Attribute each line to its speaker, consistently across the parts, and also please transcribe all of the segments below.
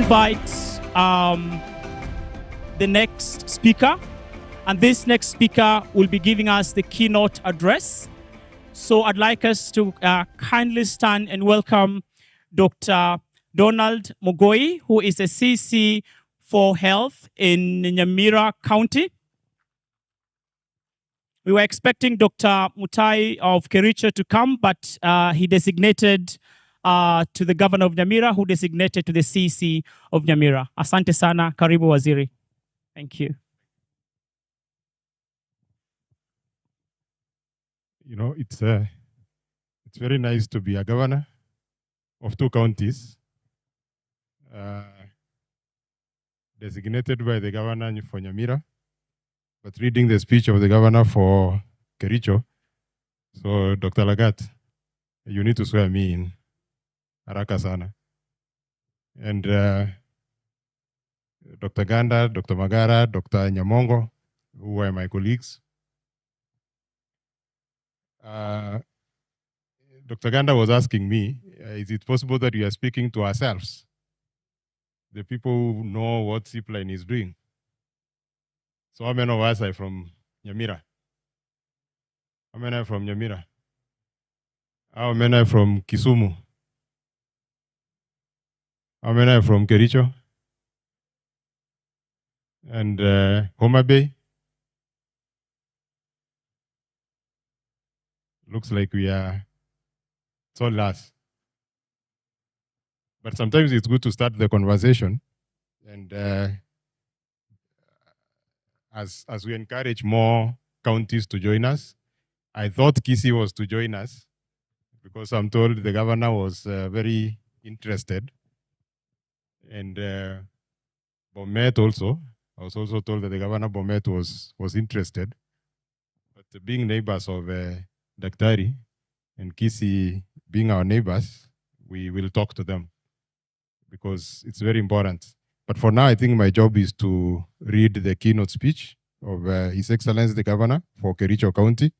Speaker 1: invite the next speaker, and this next speaker will be giving us the keynote address. So I'd like us to kindly stand and welcome Dr. Donald Mogoi, who is a CC for Health in Nyamira County. We were expecting Dr. Mutai of Kericho to come, but he designated to the governor of Nyamira, who designated to the CC of Nyamira. Asante sana, karibu waziri. Thank you.
Speaker 2: You know, it's very nice to be a governor of 2 counties, designated by the governor for Nyamira, but reading the speech of the governor for Kericho. So, Dr. Lagat, you need to swear me in. Haraka sana. And Dr. Ganda, Dr. Magara, Dr. Nyamongo, who were my colleagues. Dr. Ganda was asking me, is it possible that we are speaking to ourselves? The people who know what Zipline is doing. So how many of us are from Nyamira? How many are from Nyamira? How many are from Kisumu? How many are from Kericho? And Homa Bay? Looks like we are so last. But sometimes it's good to start the conversation. And as we encourage more counties to join us, I thought Kisii was to join us because I'm told the governor was very interested. And Bomet also. I was also told that the governor Bomet was interested. But being neighbors of Daktari and Kisii being our neighbors, we will talk to them because it's very important. But for now, I think my job is to read the keynote speech of His Excellency the Governor for Kericho County,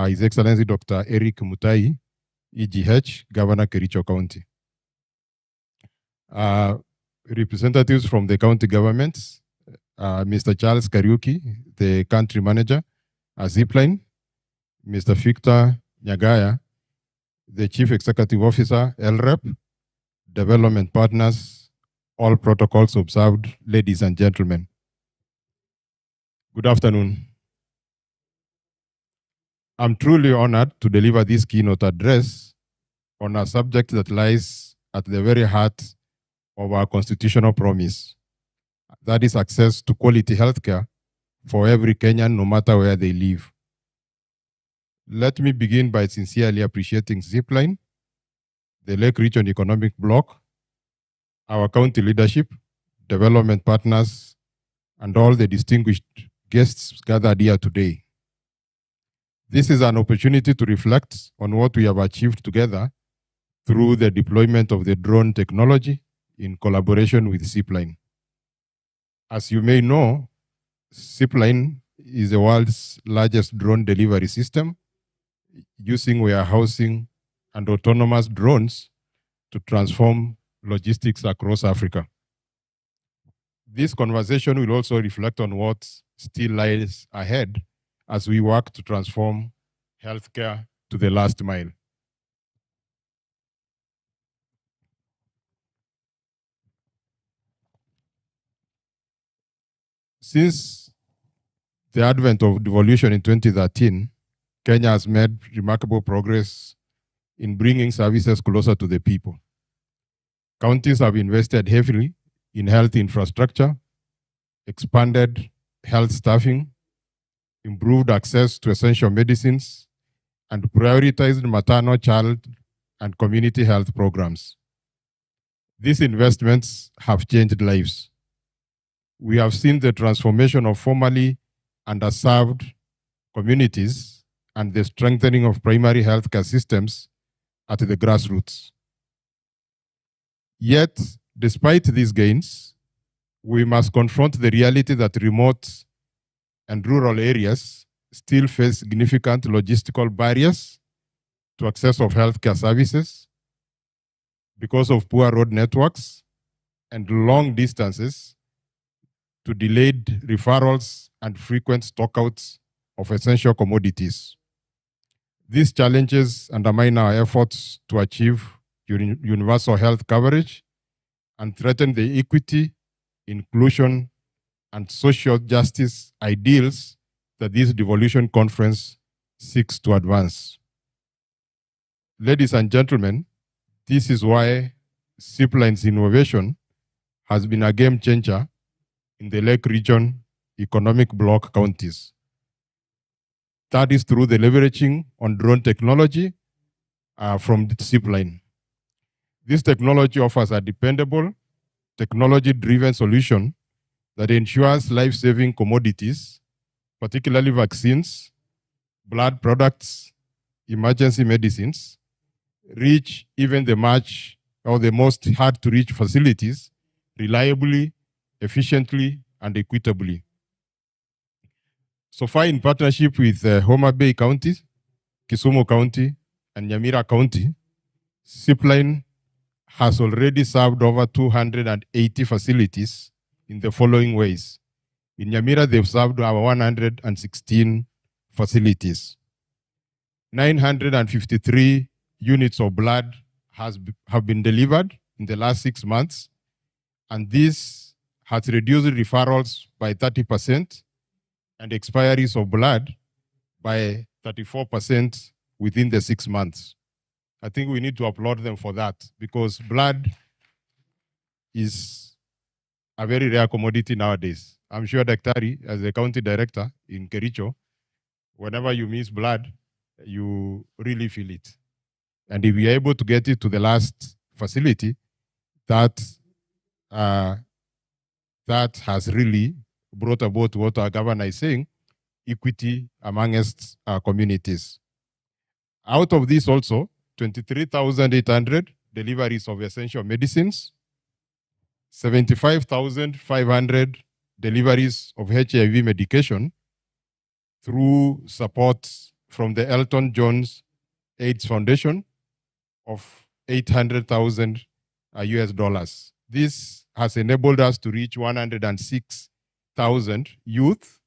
Speaker 2: His Excellency Dr. Eric Mutai, EGH, Governor Kericho County. Representatives from the county governments, Mr. Charles Kariuki, the country manager, Zipline, Mr. Victor Nyagaya, the Chief Executive Officer, LREP, development partners, all protocols observed, ladies and gentlemen. Good afternoon. I'm truly honored to deliver this keynote address on a subject that lies at the very heart of our constitutional promise. That is access to quality healthcare for every Kenyan, no matter where they live. Let me begin by sincerely appreciating Zipline, the Lake Region Economic Bloc, our county leadership, development partners, and all the distinguished guests gathered here today. This is an opportunity to reflect on what we have achieved together through the deployment of the drone technology in collaboration with Zipline. As you may know, Zipline is the world's largest drone delivery system, using warehousing and autonomous drones to transform logistics across Africa. This conversation will also reflect on what still lies ahead as we work to transform healthcare to the last mile. Since the advent of devolution in 2013, Kenya has made remarkable progress in bringing services closer to the people. Counties have invested heavily in health infrastructure, expanded health staffing, improved access to essential medicines, and prioritized maternal, child, and community health programs. These investments have changed lives. We have seen the transformation of formerly underserved communities and the strengthening of primary healthcare systems at the grassroots. Yet, despite these gains, we must confront the reality that remote and rural areas still face significant logistical barriers to access of healthcare services because of poor road networks, and long distances to delayed referrals and frequent stockouts of essential commodities. These challenges undermine our efforts to achieve universal health coverage and threaten the equity, inclusion, and social justice ideals that this devolution conference seeks to advance. Ladies and gentlemen, this is why Zipline's innovation has been a game changer in the Lake Region economic bloc counties. That is through the leveraging on drone technology from Zipline. This technology offers a dependable, technology-driven solution that ensures life-saving commodities, particularly vaccines, blood products, emergency medicines, reach even the most hard-to-reach facilities reliably, efficiently, and equitably. So far, in partnership with Homa Bay County, Kisumu County, and Nyamira County, Zipline has already served over 280 facilities in the following ways. In Nyamira, they've served over 116 facilities. 953 units of blood have been delivered in the last 6 months, and this has reduced referrals by 30% and expiries of blood by 34% within the 6 months. I think we need to applaud them for that, because blood is a very rare commodity nowadays. I'm sure Daktari, as the county director in Kericho, whenever you miss blood, you really feel it. And if you're able to get it to the last facility, that has really brought about what our governor is saying, equity amongst our communities. Out of this also, 23,800 deliveries of essential medicines, 75,500 deliveries of HIV medication through support from the Elton John's AIDS Foundation of $800,000 US dollars. This has enabled us to reach 106,000 youth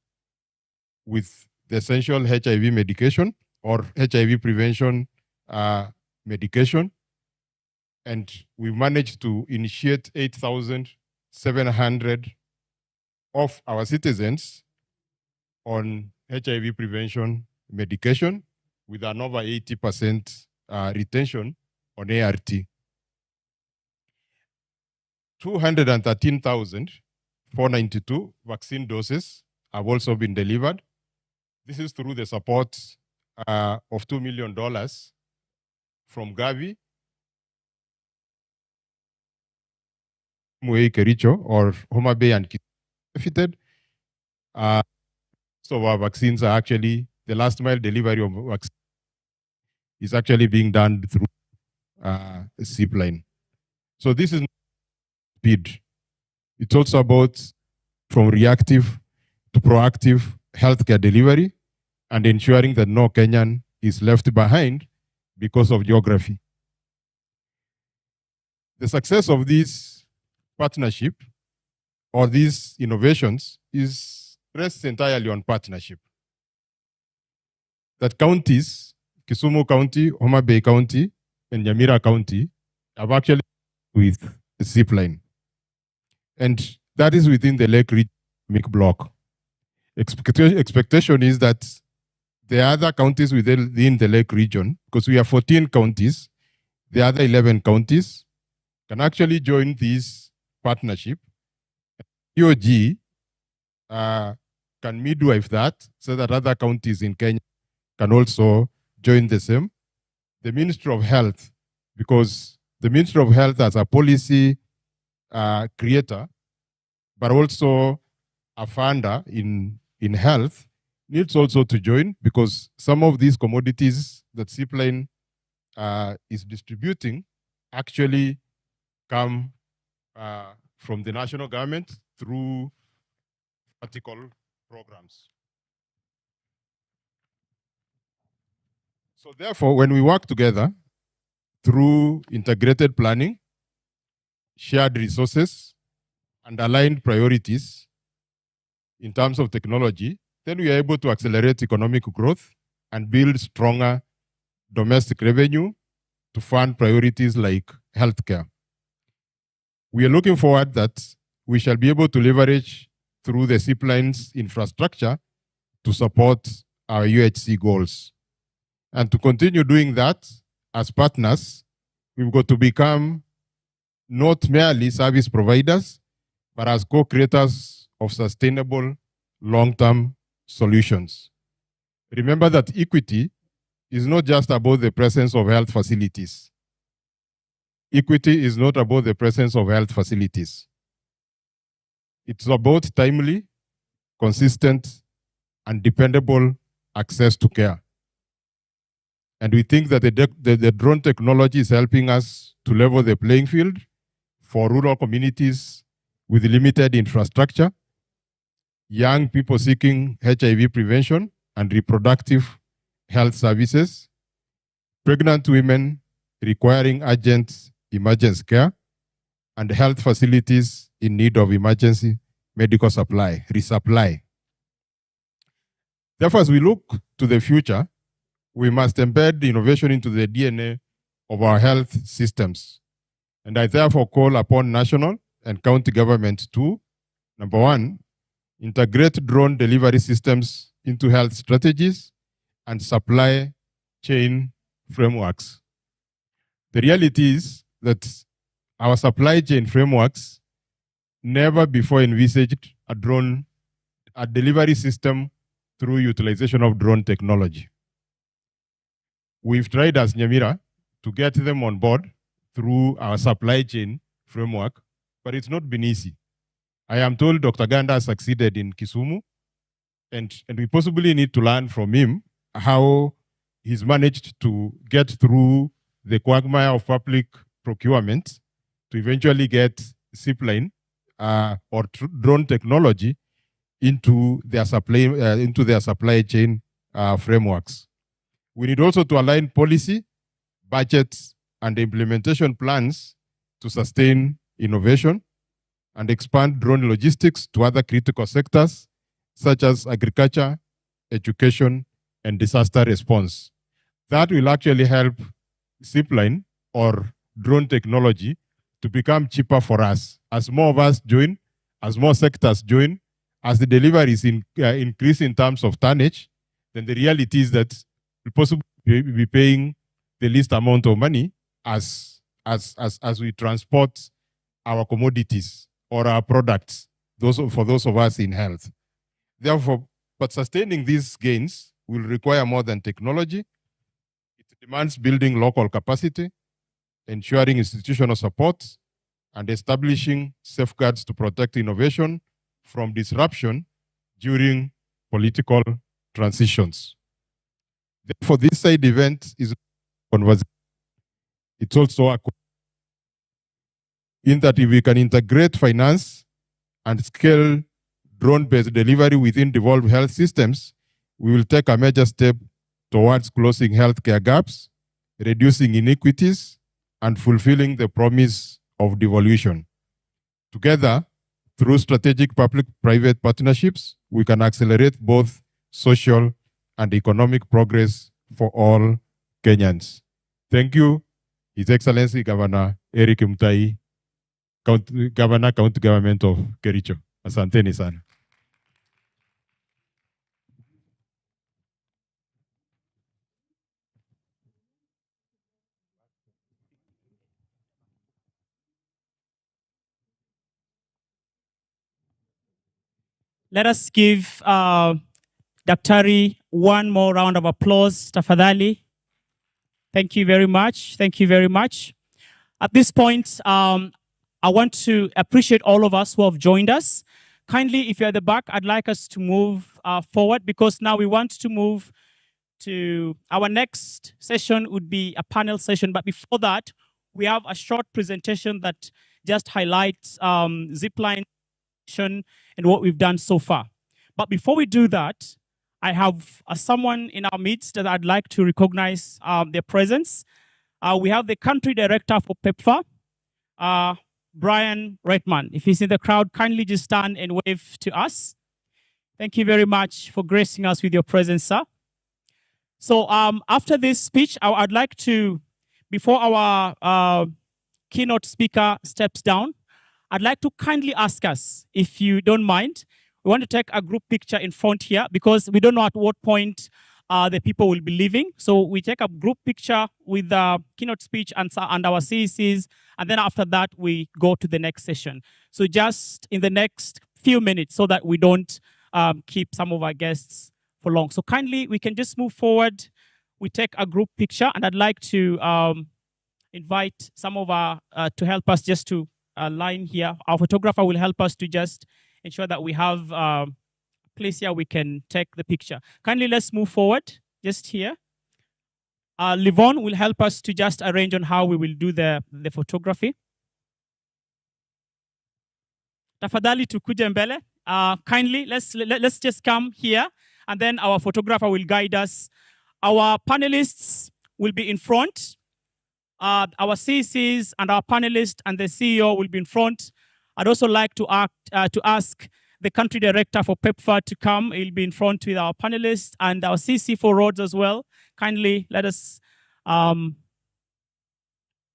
Speaker 2: with the essential HIV medication or HIV prevention medication. And we managed to initiate 8,700 of our citizens on HIV prevention medication with an over 80% retention on ART. 213,492 vaccine doses have also been delivered. This is through the support of $2 million from Gavi, Kericho, or Homa Bay and benefited. So our vaccines are actually, the last mile delivery of vaccines is actually being done through Zipline. So this is speed. It's also about from reactive to proactive healthcare delivery and ensuring that no Kenyan is left behind because of geography. The success of this partnership or these innovations rests entirely on partnership. That counties, Kisumu County, Homa Bay County, and Nyamira County have actually with Zipline. And that is within the Lake Region block. Expectation is that the other counties within the Lake Region, because we have 14 counties, the other 11 counties can actually join this partnership. EOG can midwife that so that other counties in Kenya can also join the same. The Ministry of Health, because the Ministry of Health as a policy creator, but also a funder in health, needs also to join, because some of these commodities that Zipline is distributing actually come from the national government through vertical programs. So therefore, when we work together through integrated planning, shared resources, and aligned priorities in terms of technology, then we are able to accelerate economic growth and build stronger domestic revenue to fund priorities like healthcare. We are looking forward that we shall be able to leverage through the Zipline's infrastructure to support our UHC goals. And to continue doing that as partners, we've got to become not merely service providers, but as co-creators of sustainable long-term solutions. Remember that equity is not just about the presence of health facilities. Equity is not about the presence of health facilities. It's about timely, consistent, and dependable access to care. And we think that the drone technology is helping us to level the playing field for rural communities with limited infrastructure, young people seeking HIV prevention and reproductive health services, pregnant women requiring urgent emergency care, and health facilities in need of emergency medical resupply. Therefore, as we look to the future, we must embed innovation into the DNA of our health systems. And I therefore call upon national and county government to, number one, integrate drone delivery systems into health strategies and supply chain frameworks. The reality is that our supply chain frameworks never before envisaged a delivery system through utilization of drone technology. We've tried as Nyamira to get them on board through our supply chain framework, but it's not been easy. I am told Dr. Ganda succeeded in Kisumu, and we possibly need to learn from him how he's managed to get through the quagmire of public procurement to eventually get Zipline or drone technology into their supply chain frameworks. We need also to align policy, budgets, and implementation plans to sustain innovation and expand drone logistics to other critical sectors such as agriculture, education, and disaster response. That will actually help Zipline or drone technology to become cheaper for us. As more of us join, as more sectors join, as the deliveries increase in terms of tonnage, then the reality is that we'll possibly be paying the least amount of money as we transport our commodities or our products, for those of us in health. Therefore, but sustaining these gains will require more than technology. It demands building local capacity, ensuring institutional support, and establishing safeguards to protect innovation from disruption during political transitions. Therefore, this side event is a conversation. It's also in that if we can integrate finance and scale drone-based delivery within devolved health systems, we will take a major step towards closing healthcare gaps, reducing inequities, and fulfilling the promise of devolution. Together, through strategic public-private partnerships, we can accelerate both social and economic progress for all Kenyans. Thank you, His Excellency Governor Eric Mutai, Governor County Government of Kericho. Asanteni sana.
Speaker 1: Let us give Daktari one more round of applause, tafadhali. Thank you very much. Thank you very much. At this point, I want to appreciate all of us who have joined us. Kindly, if you're at the back, I'd like us to move forward because now we want to move to our next session would be a panel session. But before that, we have a short presentation that just highlights Zipline and what we've done so far. But before we do that, I have someone in our midst that I'd like to recognize their presence. We have the country director for PEPFAR, Brian Redman. If he's in the crowd, kindly just stand and wave to us. Thank you very much for gracing us with your presence, sir. So after this speech, I'd like to, before our keynote speaker steps down, I'd like to kindly ask us, if you don't mind, we want to take a group picture in front here because we don't know at what point the people will be leaving. So we take a group picture with the keynote speech and our CECs, and then after that, we go to the next session. So just in the next few minutes so that we don't keep some of our guests for long. So kindly, we can just move forward. We take a group picture, and I'd like to invite some of our, to help us just to line here. Our photographer will help us to just ensure that we have a place here we can take the picture. Kindly, let's move forward, just here. Livon will help us to just arrange on how we will do the photography. Tafadhali tukuje mbele. Kindly, let's just come here, and then our photographer will guide us. Our panelists will be in front. Our CCs and our panelists and the CEO will be in front. I'd also like to ask the country director for PEPFAR to come. He'll be in front with our panelists and our CC for roads as well. Kindly let us,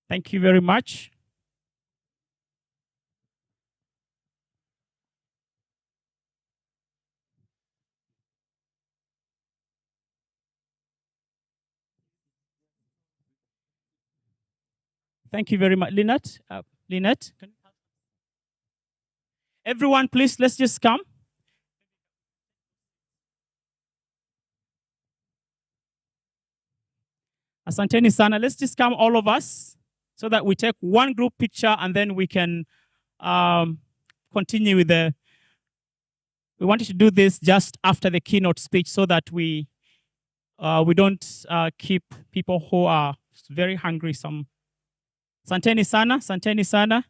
Speaker 1: thank you very much. Thank you very much, Lynette. Lynette, everyone, please, let's just come. Asanteni sana. Let's just come, all of us, so that we take one group picture and then we can continue with the. We wanted to do this just after the keynote speech so that we don't keep people who are very hungry. Asanteni sana. Asanteni sana.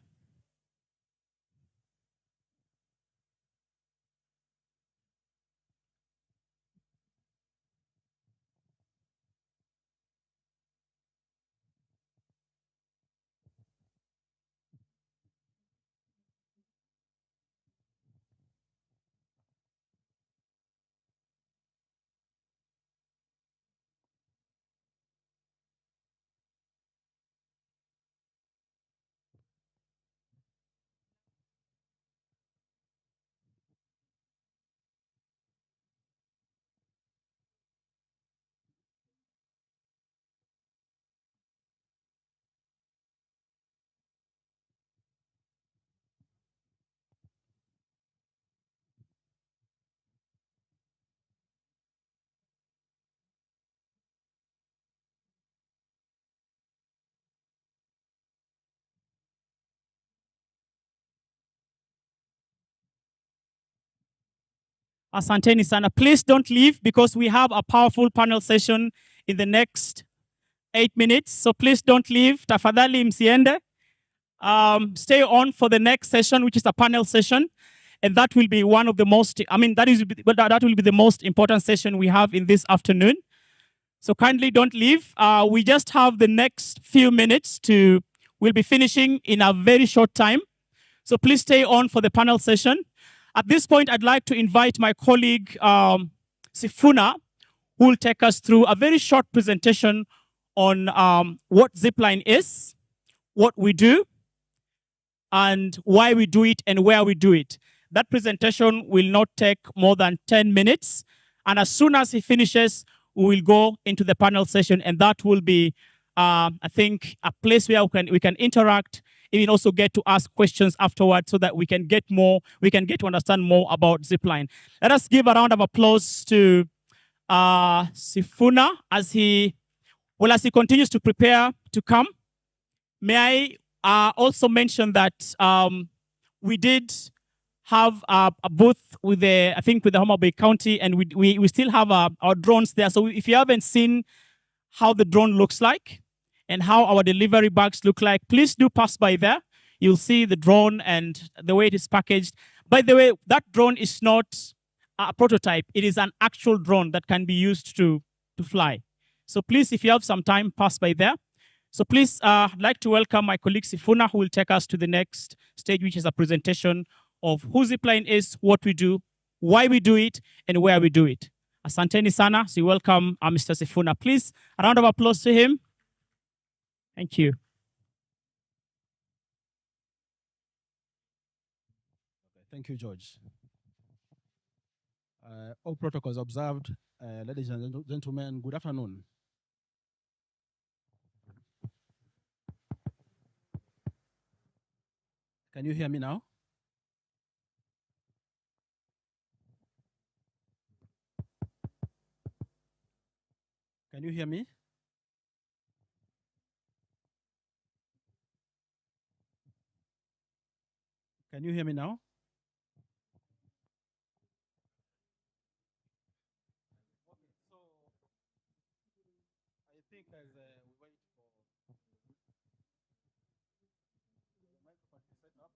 Speaker 1: Asanteni sana. Please don't leave because we have a powerful panel session in the next 8 minutes. So please don't leave. Tafadhali msiende. Stay on for the next session, which is a panel session. And that will be one of the most, that will be the most important session we have in this afternoon. So kindly don't leave. We just have the next few minutes we'll be finishing in a very short time. So please stay on for the panel session. At this point, I'd like to invite my colleague, Sifuna, who will take us through a very short presentation on what Zipline is, what we do, and why we do it and where we do it. That presentation will not take more than 10 minutes. And as soon as he finishes, we will go into the panel session. And that will be, I think, a place where we can interact, even also get to ask questions afterwards so that we can get to understand more about Zipline. Let us give a round of applause to Sifuna as he continues to prepare to come. May I also mention that we did have a booth with the Homa Bay County, and we still have our drones there. So if you haven't seen how the drone looks like and how our delivery bags look like, please do pass by there. You'll see the drone and the way it is packaged. By the way, that drone is not a prototype. It is an actual drone that can be used to fly. So please, if you have some time, pass by there. So please, I'd like to welcome my colleague Sifuna, who will take us to the next stage, which is a presentation of who Zipline is, what we do, why we do it, and where we do it. Asanteni sana. So welcome Mr. Sifuna. Please, a round of applause to him. Thank you.
Speaker 3: Thank you, George. All protocols observed. Ladies and gentlemen, good afternoon. Can you hear me now? Can you hear me? Can you hear me now? Okay, so I think as we wait for the microphone to set up.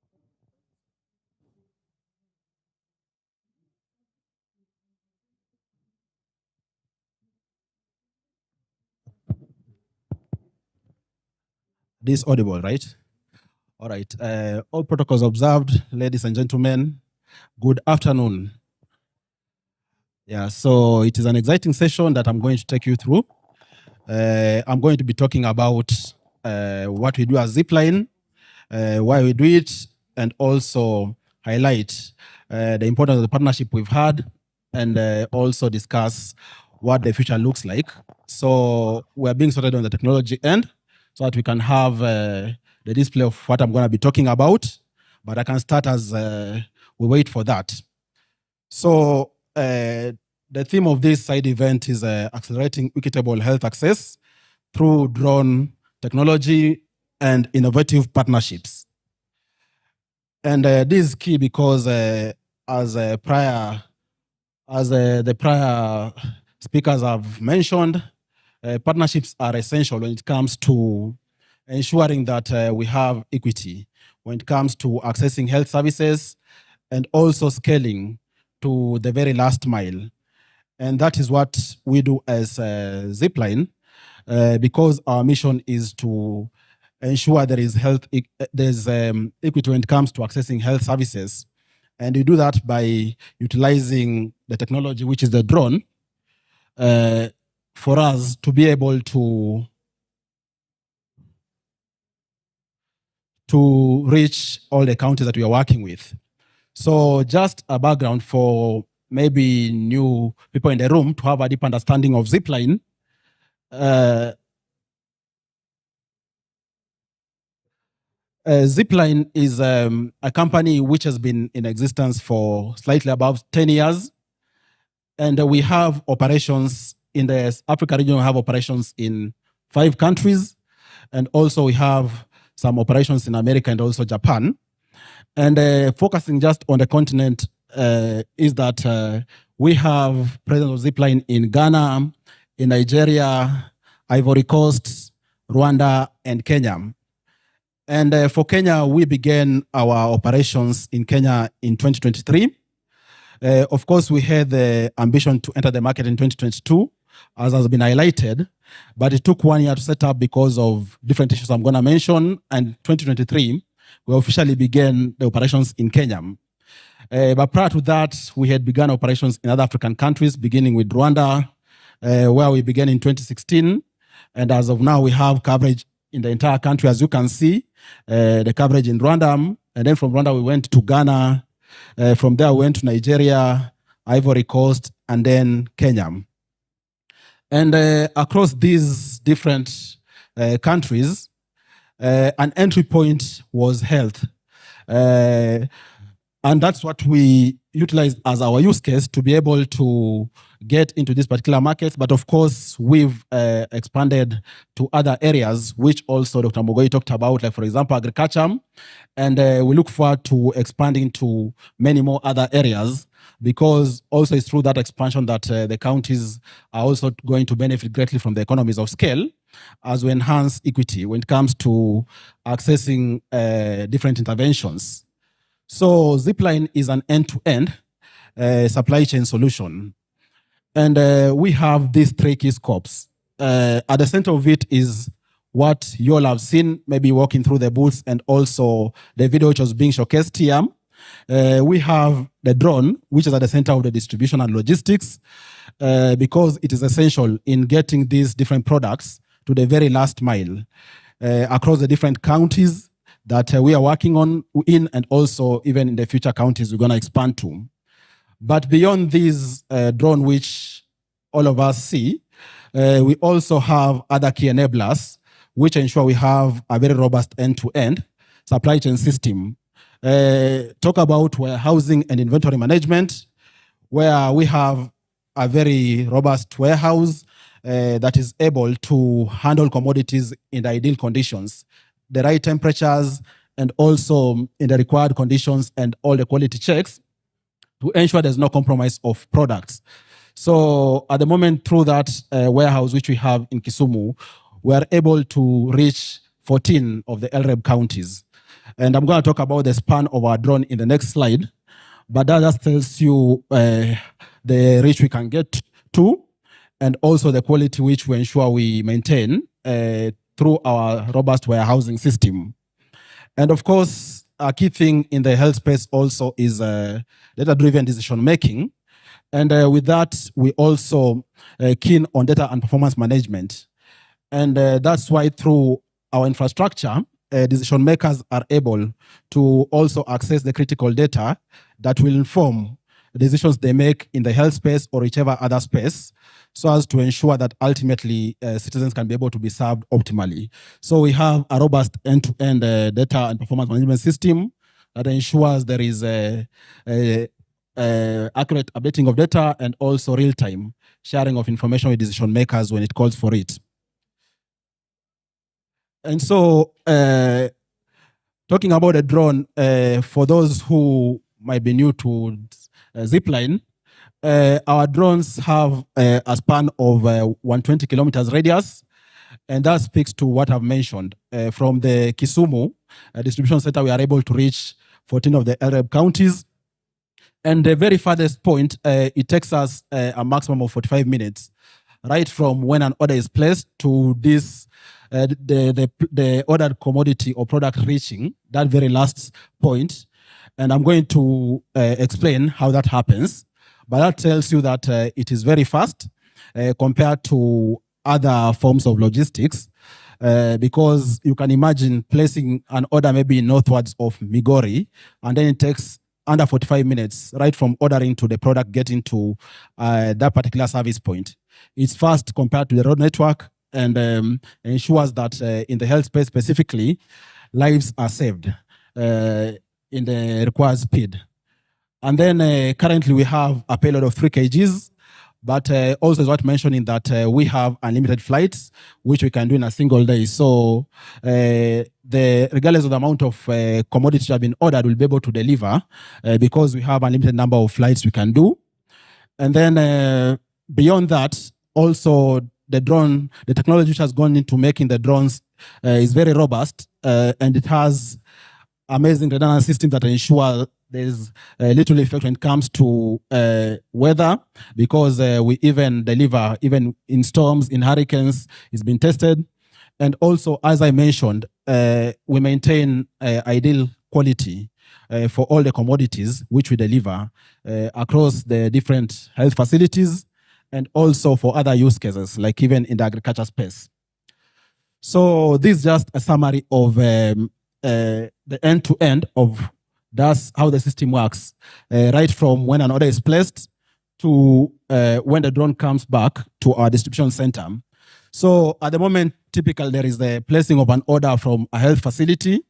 Speaker 3: This audible, right? All right. All protocols observed, ladies and gentlemen. Good afternoon. Yeah, so it is an exciting session that I'm going to take you through. I'm going to be talking about what we do as Zipline, why we do it, and also highlight the importance of the partnership we've had, and also discuss what the future looks like. So we're being started on the technology end so that we can have the display of what I'm going to be talking about. But I can start as we wait for that. So the theme of this side event is accelerating equitable health access through drone technology and innovative partnerships. And this is key because as the prior speakers have mentioned, partnerships are essential when it comes to ensuring that we have equity when it comes to accessing health services and also scaling to the very last mile. And that is what we do as Zipline, because our mission is to ensure there is equity when it comes to accessing health services. And we do that by utilizing the technology, which is the drone, for us to be able to reach all the counties that we are working with. So just a background for maybe new people in the room to have a deep understanding of Zipline. Zipline is a company which has been in existence for slightly above 10 years. And we have operations in the Africa region. We have operations in 5 countries. And also we have some operations in America and also Japan. And focusing just on the continent is that we have presence of Zipline in Ghana, in Nigeria, Ivory Coast, Rwanda, and Kenya. And for Kenya, we began our operations in Kenya in 2023. Of course, we had the ambition to enter the market in 2022, as has been highlighted, but it took 1 year to set up because of different issues I'm going to mention. And 2023, we officially began the operations in Kenya. But prior to that, we had begun operations in other African countries, beginning with Rwanda, where we began in 2016. And as of now, we have coverage in the entire country, as you can see, the coverage in Rwanda. And then from Rwanda, we went to Ghana. From there, we went to Nigeria, Ivory Coast, and then Kenya. And across these different countries, an entry point was health. And that's what we utilized as our use case to be able to get into this particular market. But of course, we've expanded to other areas, which also Dr. Mogoi talked about, like, for example, agriculture. And we look forward to expanding to many more other areas, because also it's through that expansion that the counties are also going to benefit greatly from the economies of scale as we enhance equity when it comes to accessing different interventions. So Zipline is an end-to-end supply chain solution. And we have these 3 key scopes. At the center of it is what you all have seen, maybe walking through the booths and also the video which was being showcased here. We have the drone, which is at the center of the distribution and logistics, because it is essential in getting these different products to the very last mile across the different counties that we are working on and also even in the future counties we're going to expand to. But beyond these drone, which all of us see, we also have other key enablers which ensure we have a very robust end-to-end supply chain system. Talk about warehousing and inventory management, where we have a very robust warehouse that is able to handle commodities in the ideal conditions, the right temperatures, and also in the required conditions and all the quality checks to ensure there's no compromise of products. So at the moment, through that warehouse which we have in Kisumu, we are able to reach 14 of the LREB counties. And I'm going to talk about the span of our drone in the next slide, but that just tells you the reach we can get to and also the quality which we ensure we maintain through our robust warehousing system. And of course, a key thing in the health space also is data-driven decision making. And with that, we also keen on data and performance management. And that's why through our infrastructure, decision makers are able to also access the critical data that will inform the decisions they make in the health space or whichever other space, so as to ensure that ultimately citizens can be able to be served optimally. So we have a robust end-to-end data and performance management system that ensures there is accurate updating of data and also real-time sharing of information with decision makers when it calls for it. And so, talking about a drone, for those who might be new to Zipline, our drones have a span of 120 kilometers radius, and that speaks to what I've mentioned. From the Kisumu distribution center, we are able to reach 14 of the LREB counties, and the very farthest point, it takes us a maximum of 45 minutes, right from when an order is placed to this the ordered commodity or product reaching that very last point. And I'm going to explain how that happens. But that tells you that it is very fast compared to other forms of logistics, because you can imagine placing an order maybe northwards of Migori, and then it takes under 45 minutes, right from ordering to the product getting to that particular service point. It's fast compared to the road network, and ensures that in the health space specifically, lives are saved in the required speed. And then currently we have a payload of 3 kgs, but also is worth mentioning that we have unlimited flights, which we can do in a single day. So regardless of the amount of commodities that have been ordered, we'll be able to deliver because we have a limited number of flights we can do. And then beyond that, also the drone, the technology which has gone into making the drones is very robust, and it has amazing redundant systems that ensure there's little effect when it comes to weather, because we even deliver, even in storms, in hurricanes, it's been tested. And also, as I mentioned, we maintain ideal quality for all the commodities which we deliver across the different health facilities, and also for other use cases, like even in the agriculture space. So this is just a summary of the end-to-end of that's how the system works, right from when an order is placed to when the drone comes back to our distribution center. So at the moment, typically there is the placing of an order from a health facility.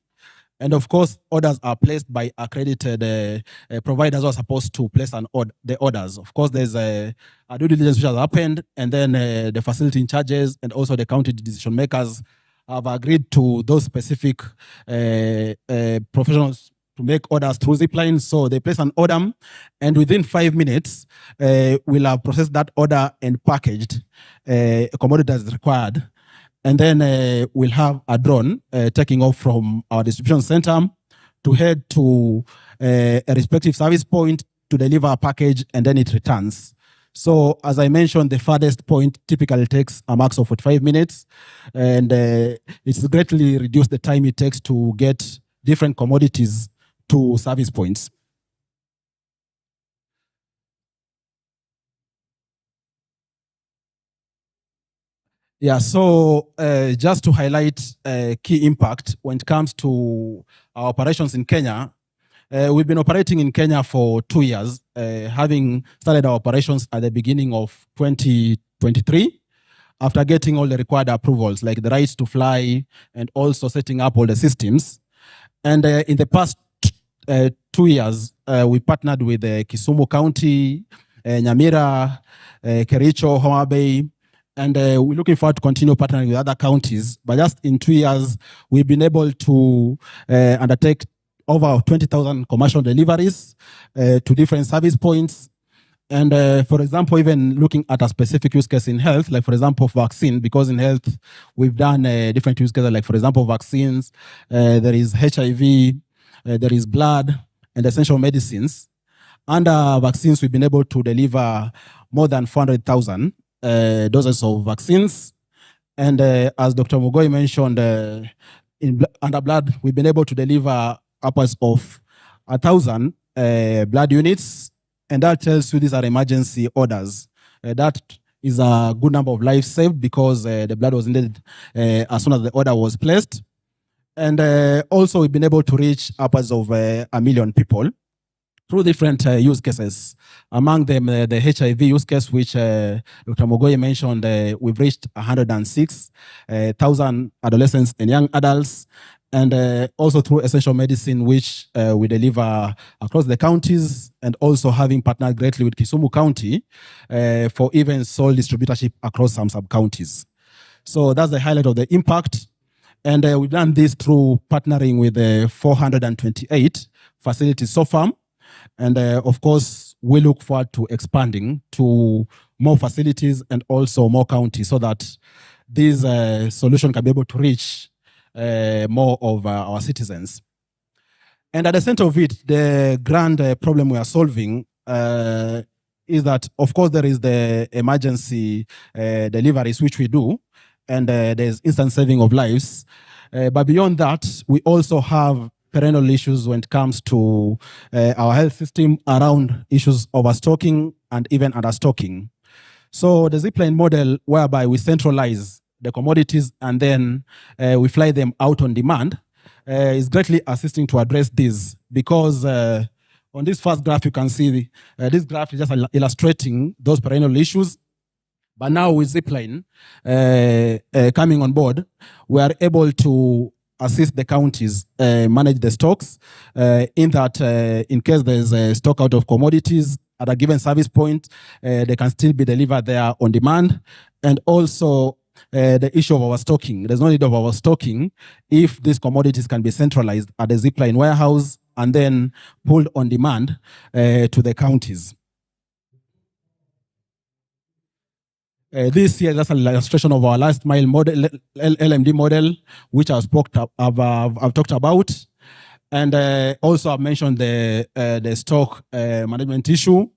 Speaker 3: And of course, orders are placed by accredited providers who are supposed to place the orders. Of course, there's a due diligence which has happened, and then the facility in charges and also the county decision makers have agreed to those specific professionals to make orders through Zipline. So they place an order, and within 5 minutes, we'll have processed that order and packaged a commodity as required. And then we'll have a drone taking off from our distribution center to head to a respective service point to deliver a package, and then it returns. So as I mentioned, the farthest point typically takes a max of 45 minutes, and it's greatly reduced the time it takes to get different commodities to service points. Yeah, so just to highlight key impact when it comes to our operations in Kenya, we've been operating in Kenya for 2 years, having started our operations at the beginning of 2023, after getting all the required approvals, like the rights to fly and also setting up all the systems. And in the past 2 years, we partnered with Kisumu County, Nyamira, Kericho, Homa Bay, and we're looking forward to continue partnering with other counties. But just in 2 years, we've been able to undertake over 20,000 commercial deliveries to different service points. And for example, even looking at a specific use case in health, like for example, vaccine, because in health, we've done different use cases, like for example, vaccines, there is HIV, there is blood, and essential medicines. Under vaccines, we've been able to deliver more than 400,000 doses of vaccines. And as Dr. Mugoi mentioned, under blood, we've been able to deliver upwards of 1,000 blood units. And that tells you these are emergency orders. That is a good number of lives saved because the blood was needed as soon as the order was placed. And also we've been able to reach upwards of 1 million people through different use cases. Among them, the HIV use case, which Dr. Mogoye mentioned, we've reached 106,000 adolescents and young adults. And also through essential medicine, which we deliver across the counties, and also having partnered greatly with Kisumu County for even sole distributorship across some sub-counties. So that's the highlight of the impact. And we've done this through partnering with 428 facilities so far. And of course, we look forward to expanding to more facilities and also more counties so that this solution can be able to reach more of our citizens. And at the center of it, the grand problem we are solving is that, of course, there is the emergency deliveries, which we do, and there's instant saving of lives. But beyond that, we also have perennial issues when it comes to our health system around issues of overstocking and even understocking. So the Zipline model, whereby we centralize the commodities and then we fly them out on demand, is greatly assisting to address this, because on this first graph you can see this graph is just illustrating those perennial issues. But now with Zipline coming on board, we are able to assist the counties manage the stocks in that in case there's a stock out of commodities at a given service point, they can still be delivered there on demand. And also the issue of overstocking. There's no need of overstocking if these commodities can be centralized at the Zipline warehouse and then pulled on demand to the counties. This here is just an illustration of our last mile model, LMD model, which I've talked about. And also I've mentioned the stock management issue,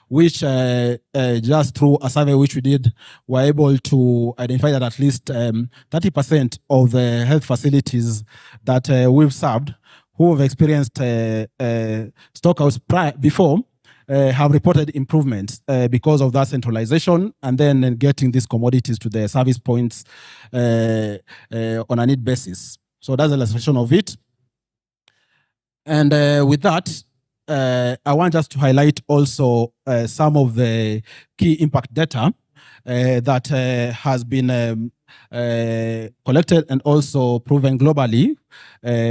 Speaker 3: which just through a survey which we did, we're able to identify that at least 30% of the health facilities that we've served who have experienced stockouts before have reported improvements because of that centralization and then getting these commodities to the service points on a need basis. So that's an illustration of it. And with that, I want just to highlight also some of the key impact data that has been collected and also proven globally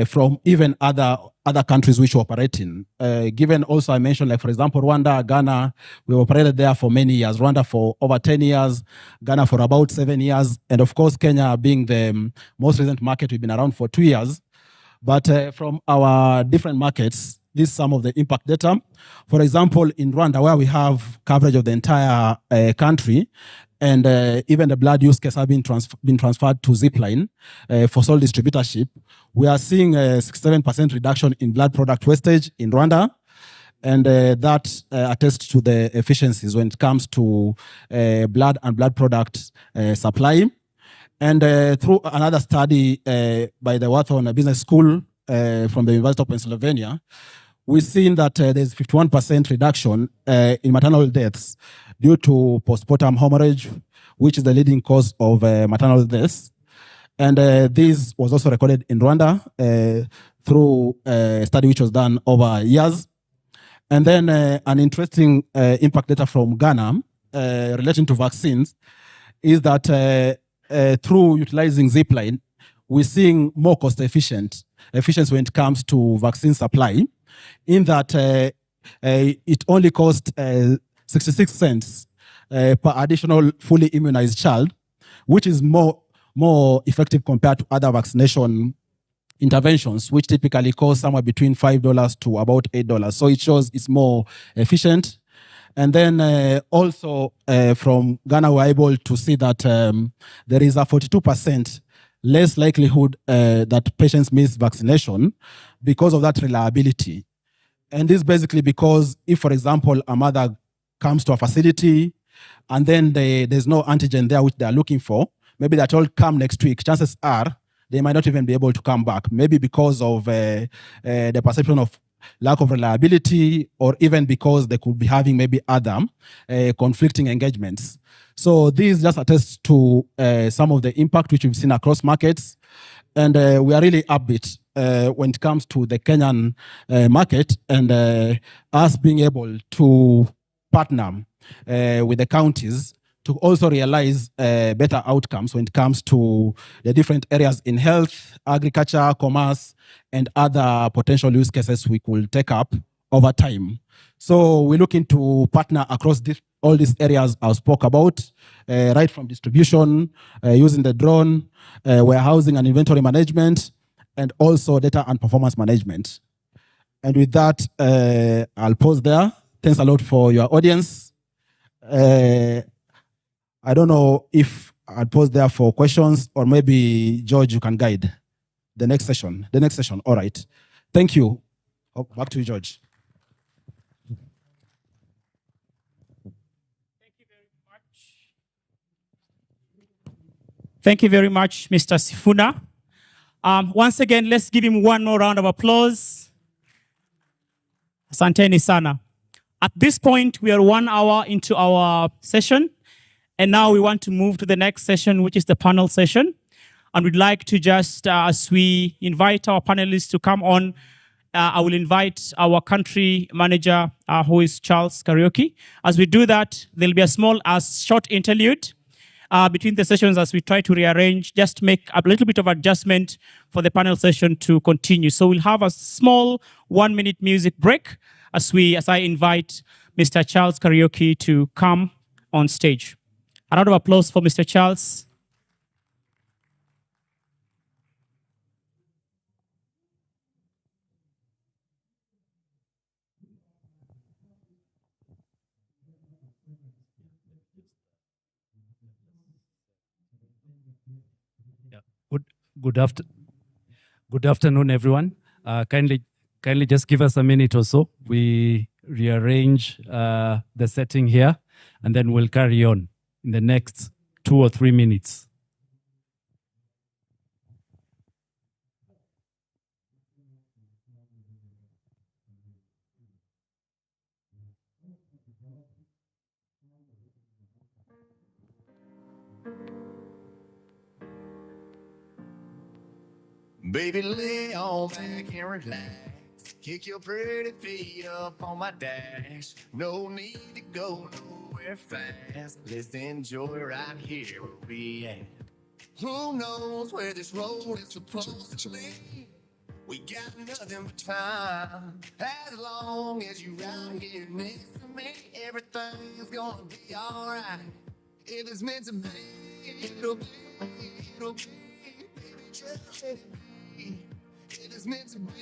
Speaker 3: from even other countries which we operate in. Given also I mentioned, like for example, Rwanda, Ghana, we operated there for many years. Rwanda for over 10 years, Ghana for about 7 years, and of course Kenya being the most recent market, we've been around for 2 years. But from our different markets, this is some of the impact data. For example, in Rwanda, where we have coverage of the entire country, and even the blood use case have been transferred to Zipline for sole distributorship, we are seeing a 67% reduction in blood product wastage in Rwanda. And that attests to the efficiencies when it comes to blood and blood product supply. And through another study by the Wharton Business School from the University of Pennsylvania, we've seen that there's 51% reduction in maternal deaths due to postpartum hemorrhage, which is the leading cause of maternal deaths. And this was also recorded in Rwanda through a study which was done over years. And then an interesting impact data from Ghana relating to vaccines is that through utilizing Zipline, we're seeing more cost efficiency when it comes to vaccine supply, in that it only costs 66 cents per additional fully immunized child, which is more effective compared to other vaccination interventions, which typically cost somewhere between $5 to about $8. So it shows it's more efficient. And then also from Ghana, we're able to see that there is a 42% less likelihood that patients miss vaccination because of that reliability. And this is basically because if, for example, a mother comes to a facility and then there's no antigen there which they're looking for, maybe they're told come next week, chances are they might not even be able to come back, maybe because of the perception of lack of reliability, or even because they could be having maybe other conflicting engagements. So these just attest to some of the impact which we've seen across markets. And we are really upbeat when it comes to the Kenyan market, and us being able to partner with the counties to also realize better outcomes when it comes to the different areas in health, agriculture, commerce, and other potential use cases we could take up over time. So we're looking to partner across all these areas I spoke about, right from distribution, using the drone, warehousing and inventory management, and also data and performance management. And with that, I'll pause there. Thanks a lot for your audience. I don't know if I'll pause there for questions, or maybe George, you can guide the next session. All right. Thank you. Back to you, George.
Speaker 1: Thank you very much, Mr. Sifuna. Once again, let's give him one more round of applause. Asanteni sana. At this point, we are 1 hour into our session. And now we want to move to the next session, which is the panel session. And we'd like to just, as we invite our panelists to come on, I will invite our country manager, who is Charles Karaoke. As we do that, there'll be a short interlude between the sessions as we try to rearrange, just make a little bit of adjustment for the panel session to continue. So we'll have a small 1-minute music break as I invite Mr. Charles Karaoke to come on stage. A round of applause for Mr. Charles.
Speaker 4: Good afternoon, everyone. Kindly just give us a minute or so. We rearrange the setting here, and then we'll carry on in the next 2 or 3 minutes.
Speaker 5: Baby, lay on back and relax. Kick your pretty feet up on my dash. No need to go nowhere fast. Let's enjoy right here where we at. Who knows where this road is supposed to lead? We got nothing but time. As long as you right here next to me, everything's gonna be alright. If it's meant to be, it'll be, it'll be. Baby, just let it be. If it's meant to be,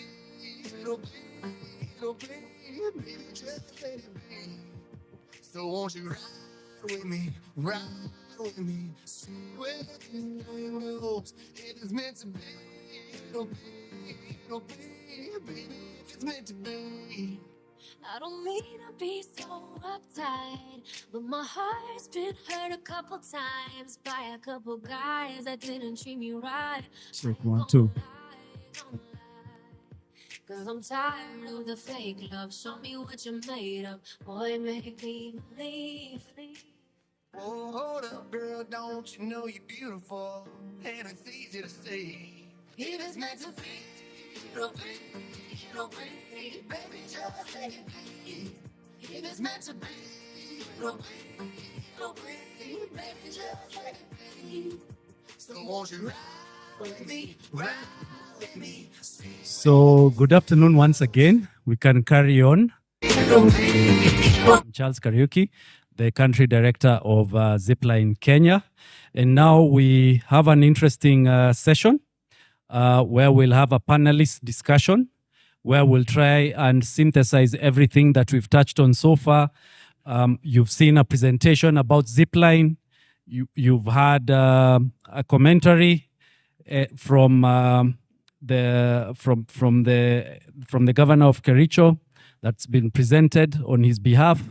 Speaker 5: it'll be, it'll be. Baby, just let it be. So won't you ride with me, ride with me, see where the thing goes. If it's meant to be, it'll be, it'll be. Baby, if it's meant to be,
Speaker 6: I don't mean to be so uptight, but my heart's been hurt a couple times by a couple guys that didn't treat me right.
Speaker 4: Check 1, 2.
Speaker 6: Cause I'm tired of the fake love. Show me what you're made of. Boy, make me believe.
Speaker 5: Whoa, hold up, girl, don't you know you're beautiful? And it's easy to see. If it's meant to be, it'll be, it'll be. Baby, just say it be. If it's meant to be, it'll be, it'll be. Baby, just say it be. So won't you ride with me, ride with me?
Speaker 4: So, good afternoon once again. We can carry on. I'm Charles Kariuki, the country director of Zipline Kenya. And now we have an interesting session where we'll have a panelist discussion where we'll try and synthesize everything that we've touched on so far. You've seen a presentation about Zipline. You've had a commentary from the governor of Kericho that's been presented on his behalf.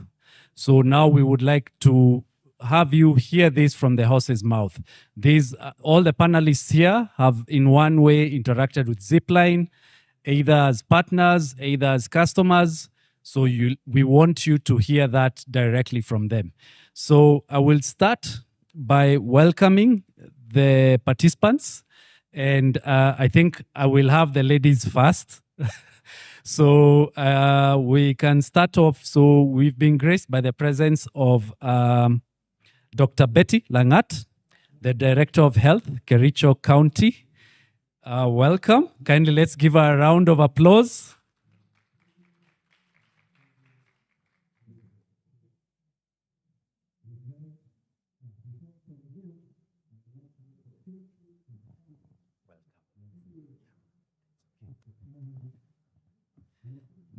Speaker 4: So now we would like to have you hear this from the horse's mouth. These all the panelists here have in one way interacted with Zipline, either as partners, either as customers. So we want you to hear that directly from them. So I will start by welcoming the participants. And I think I will have the ladies first. So we can start off. So we've been graced by the presence of Dr. Betty Langat, the Director of Health, Kericho County. Welcome. Kindly let's give her a round of applause.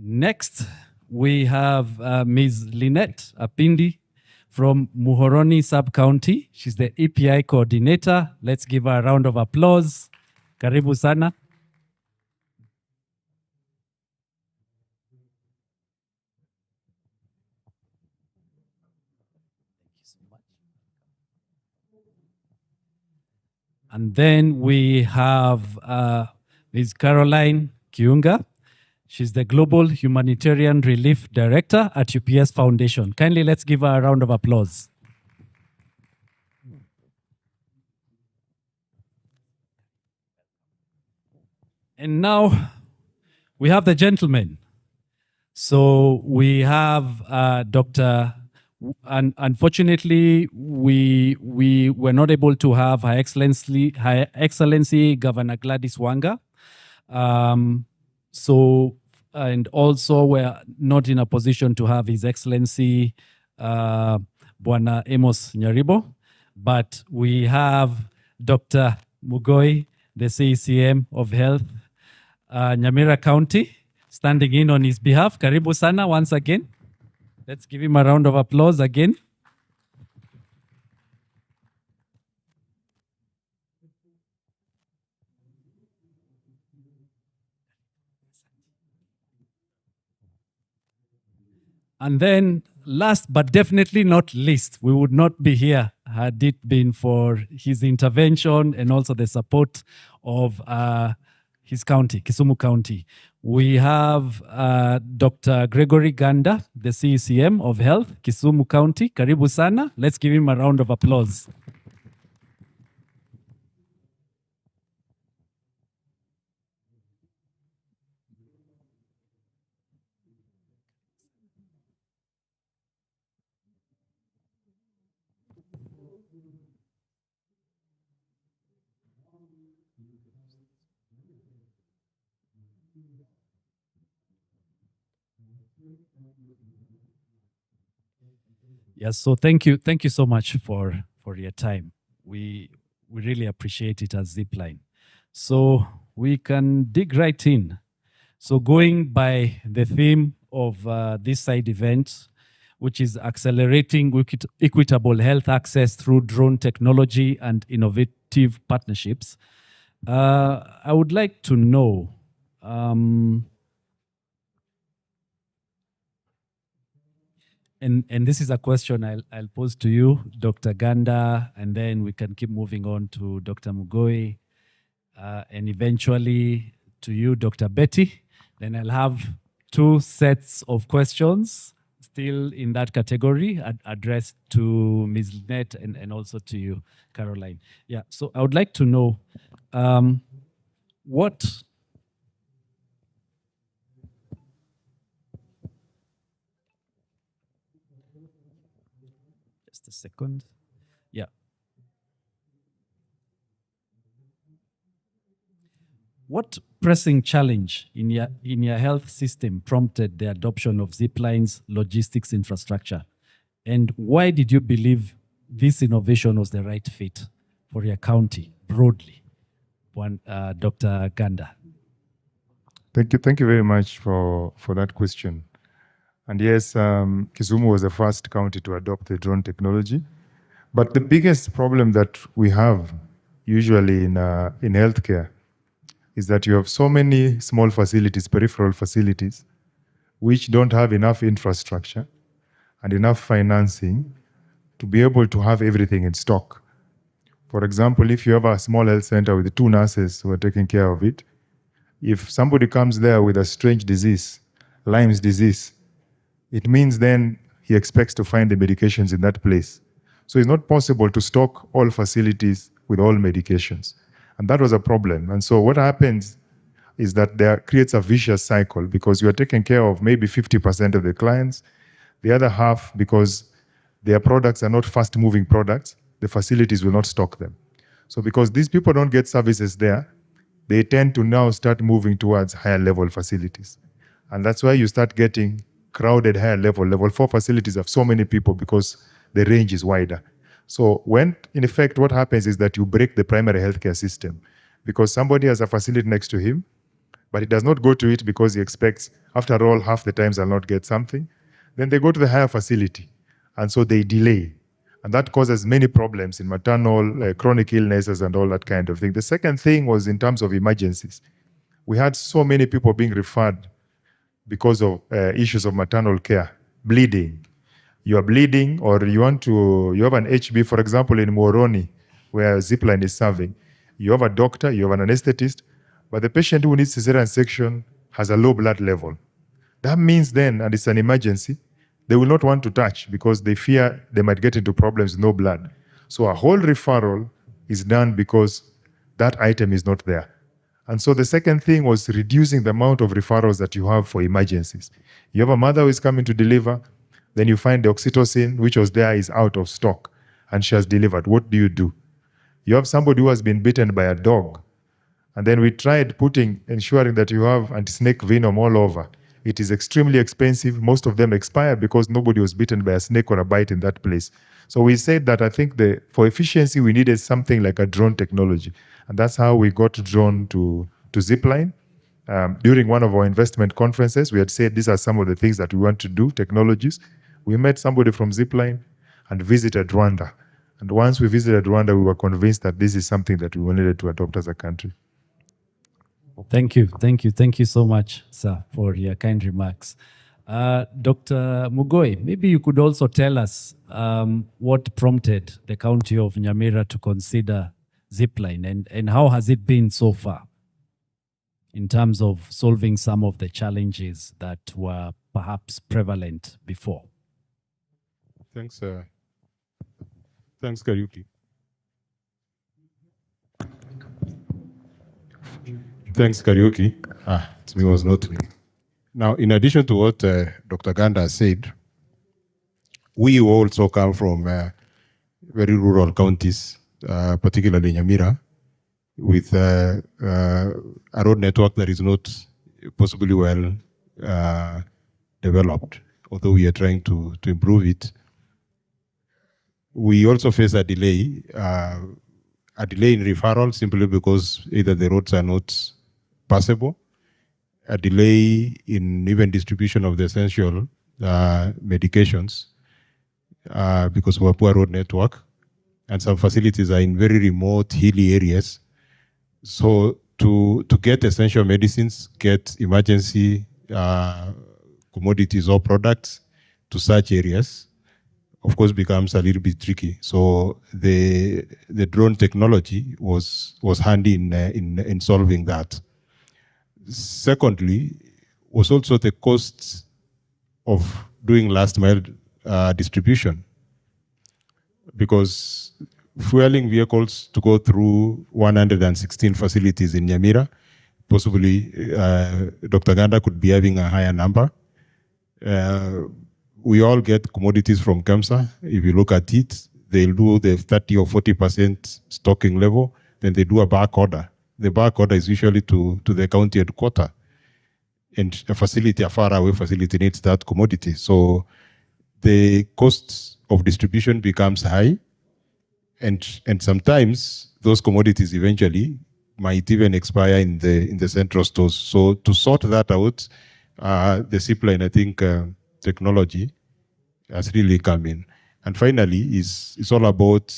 Speaker 4: Next, we have Ms. Lynette Apindi from Muhoroni Sub-County. She's the EPI coordinator. Let's give her a round of applause. Karibu sana. And then we have Ms. Caroline Kiunga. She's the Global Humanitarian Relief Director at UPS Foundation. Kindly let's give her a round of applause. And now we have the gentlemen. So we have Dr. Unfortunately, we were not able to have Her Excellency Governor Gladys Wanga. And also we're not in a position to have His Excellency Bwana Amos Nyaribo, but we have Dr. Mugoi, the CECM of Health, Nyamira County, standing in on his behalf. Karibu sana once again. Let's give him a round of applause again. And then last but definitely not least, we would not be here had it been for his intervention and also the support of his county, Kisumu County. We have Dr. Gregory Ganda, the CECM of Health, Kisumu County. Karibu sana. Let's give him a round of applause. Yes, so thank you so much for your time. We really appreciate it as Zipline. So we can dig right in. So going by the theme of this side event, which is accelerating equitable health access through drone technology and innovative partnerships, I would like to know and this is a question I'll pose to you, Dr. Ganda, and then we can keep moving on to Dr. Mugoi, and eventually to you, Dr. Betty. Then I'll have two sets of questions still in that category addressed to Ms. Lynette and also to you, Caroline. Yeah, so I would like to know what just a second. Yeah. What pressing challenge in your health system prompted the adoption of Zipline's logistics infrastructure? And why did you believe this innovation was the right fit for your county broadly? Dr. Ganda.
Speaker 7: Thank you very much for that question. And yes, Kisumu was the first county to adopt the drone technology. But the biggest problem that we have usually in healthcare is that you have so many small facilities, peripheral facilities, which don't have enough infrastructure and enough financing to be able to have everything in stock. For example, if you have a small health center with 2 nurses who are taking care of it, if somebody comes there with a strange disease, Lyme's disease, it means then he expects to find the medications in that place. So it's not possible to stock all facilities with all medications. And that was a problem. And so what happens is that there creates a vicious cycle because you are taking care of maybe 50% of the clients, the other half, because their products are not fast-moving products, the facilities will not stock them. So because these people don't get services there, they tend to now start moving towards higher level facilities. And that's why you start getting crowded higher level. Level 4 facilities have so many people because the range is wider. So when, in effect, what happens is that you break the primary healthcare system because somebody has a facility next to him, but he does not go to it because he expects, after all, half the times I'll not get something. Then they go to the higher facility, and so they delay. And that causes many problems in maternal, chronic illnesses and all that kind of thing. The second thing was in terms of emergencies. We had so many people being referred because of issues of maternal care, bleeding. You are bleeding or you have an HB, for example, in Moroni, where Zipline is serving. You have a doctor, you have an anesthetist, but the patient who needs cesarean section has a low blood level. That means then, and it's an emergency, they will not want to touch because they fear they might get into problems with no blood. So a whole referral is done because that item is not there. And so the second thing was reducing the amount of referrals that you have for emergencies. You have a mother who is coming to deliver, then you find the oxytocin, which was there, is out of stock, and she has delivered. What do? You have somebody who has been bitten by a dog, and then we tried ensuring that you have anti-snake venom all over. It is extremely expensive. Most of them expire because nobody was bitten by a snake or a bite in that place. So we said that I think for efficiency, we needed something like a drone technology. And that's how we got drone to Zipline. During one of our investment conferences, we had said these are some of the things that we want to do, technologies. We met somebody from Zipline and visited Rwanda. And once we visited Rwanda, we were convinced that this is something that we needed to adopt as a country.
Speaker 4: Thank you so much, sir, for your kind remarks. Dr. Mugoi, maybe you could also tell us what prompted the county of Nyamira to consider Zipline and how has it been so far in terms of solving some of the challenges that were perhaps prevalent before?
Speaker 2: Thanks, Kariuki. Thanks, Kariuki. It was not me. Now, in addition to what Dr. Ganda said, we also come from very rural counties, particularly Nyamira, with a road network that is not possibly well developed, although we are trying to improve it. We also face a delay in referral simply because either the roads are not passable, a delay in even distribution of the essential medications because of a poor road network, and some facilities are in very remote, hilly areas. So to get essential medicines, get emergency commodities or products to such areas, of course, becomes a little bit tricky. So the drone technology was handy in solving that. Secondly, was also the cost of doing last mile distribution, because fueling vehicles to go through 116 facilities in Nyamira, possibly Dr. Ganda could be having a higher number. We all get commodities from KEMSA. If you look at it, they'll do the 30 or 40% stocking level, then they do a back order. The back order is usually to the county headquarters. And a facility, a far away facility, needs that commodity. So the cost of distribution becomes high. And sometimes those commodities eventually might even expire in the central stores. So to sort that out, the Zipline, I think, technology has really come in. And finally, it's all about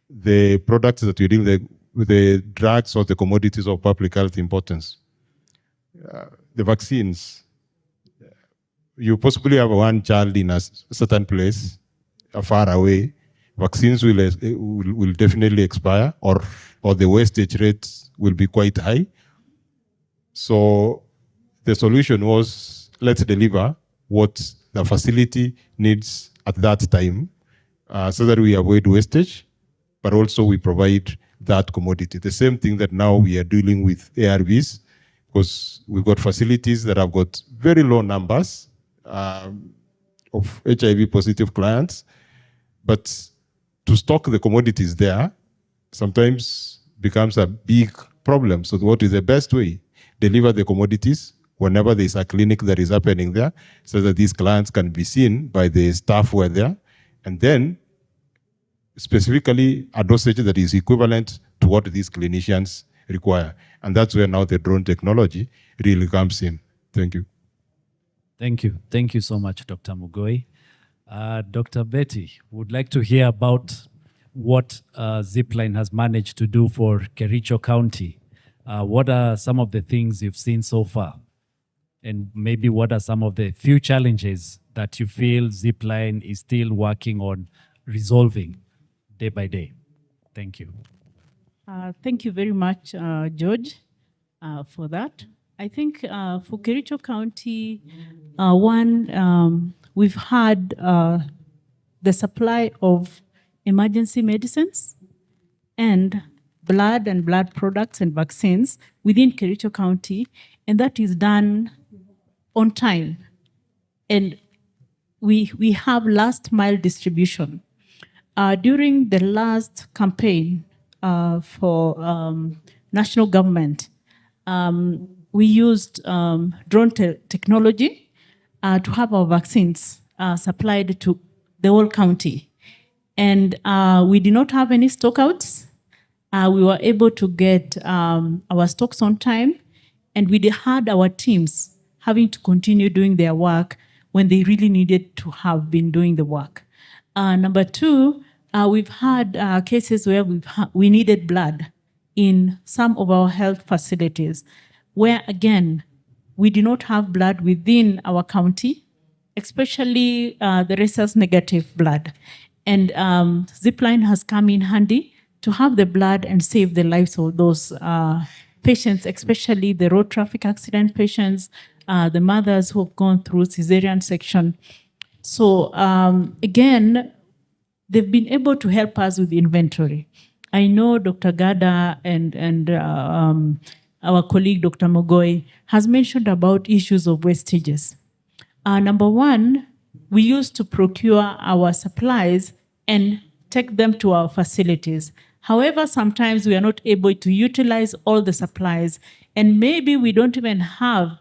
Speaker 2: the products that we deal with, the drugs or the commodities of public health importance. The vaccines, you possibly have one child in a certain place, far away. Vaccines will definitely expire, or the wastage rates will be quite high. So the solution was, let's deliver what the facility needs at that time, so that we avoid wastage, but also we provide that commodity. The same thing that now we are dealing with ARVs, because we've got facilities that have got very low numbers of HIV positive clients, but to stock the commodities there sometimes becomes a big problem. So what is the best way? Deliver the commodities whenever there's a clinic that is happening there, so that these clients can be seen by the staff who are there, and then specifically a dosage that is equivalent to what these clinicians require. And that's where now the drone technology really comes in. Thank you.
Speaker 4: Thank you. Thank you so much, Dr. Mugoi. Dr. Betty, would like to hear about what Zipline has managed to do for Kericho County. What are some of the things you've seen so far? And maybe what are some of the few challenges that you feel Zipline is still working on resolving day by day? Thank you.
Speaker 8: Thank you very much, George, for that. I think for Kericho County, we've had the supply of emergency medicines and blood products and vaccines within Kericho County, and that is done on time. And we have last mile distribution. During the last campaign for national government, we used drone technology to have our vaccines supplied to the whole county. And we did not have any stockouts. We were able to get our stocks on time, and we had our teams having to continue doing their work when they really needed to have been doing the work. Number two, we've had cases where we needed blood in some of our health facilities, where again, we do not have blood within our county, especially the rhesus negative blood. And Zipline has come in handy to have the blood and save the lives of those patients, especially the road traffic accident patients, the mothers who have gone through cesarean section. So again, they've been able to help us with inventory. I know Dr. Gada and our colleague, Dr. Mogoi, has mentioned about issues of wastages. Number one, we used to procure our supplies and take them to our facilities. However, sometimes we are not able to utilize all the supplies, and maybe we don't even have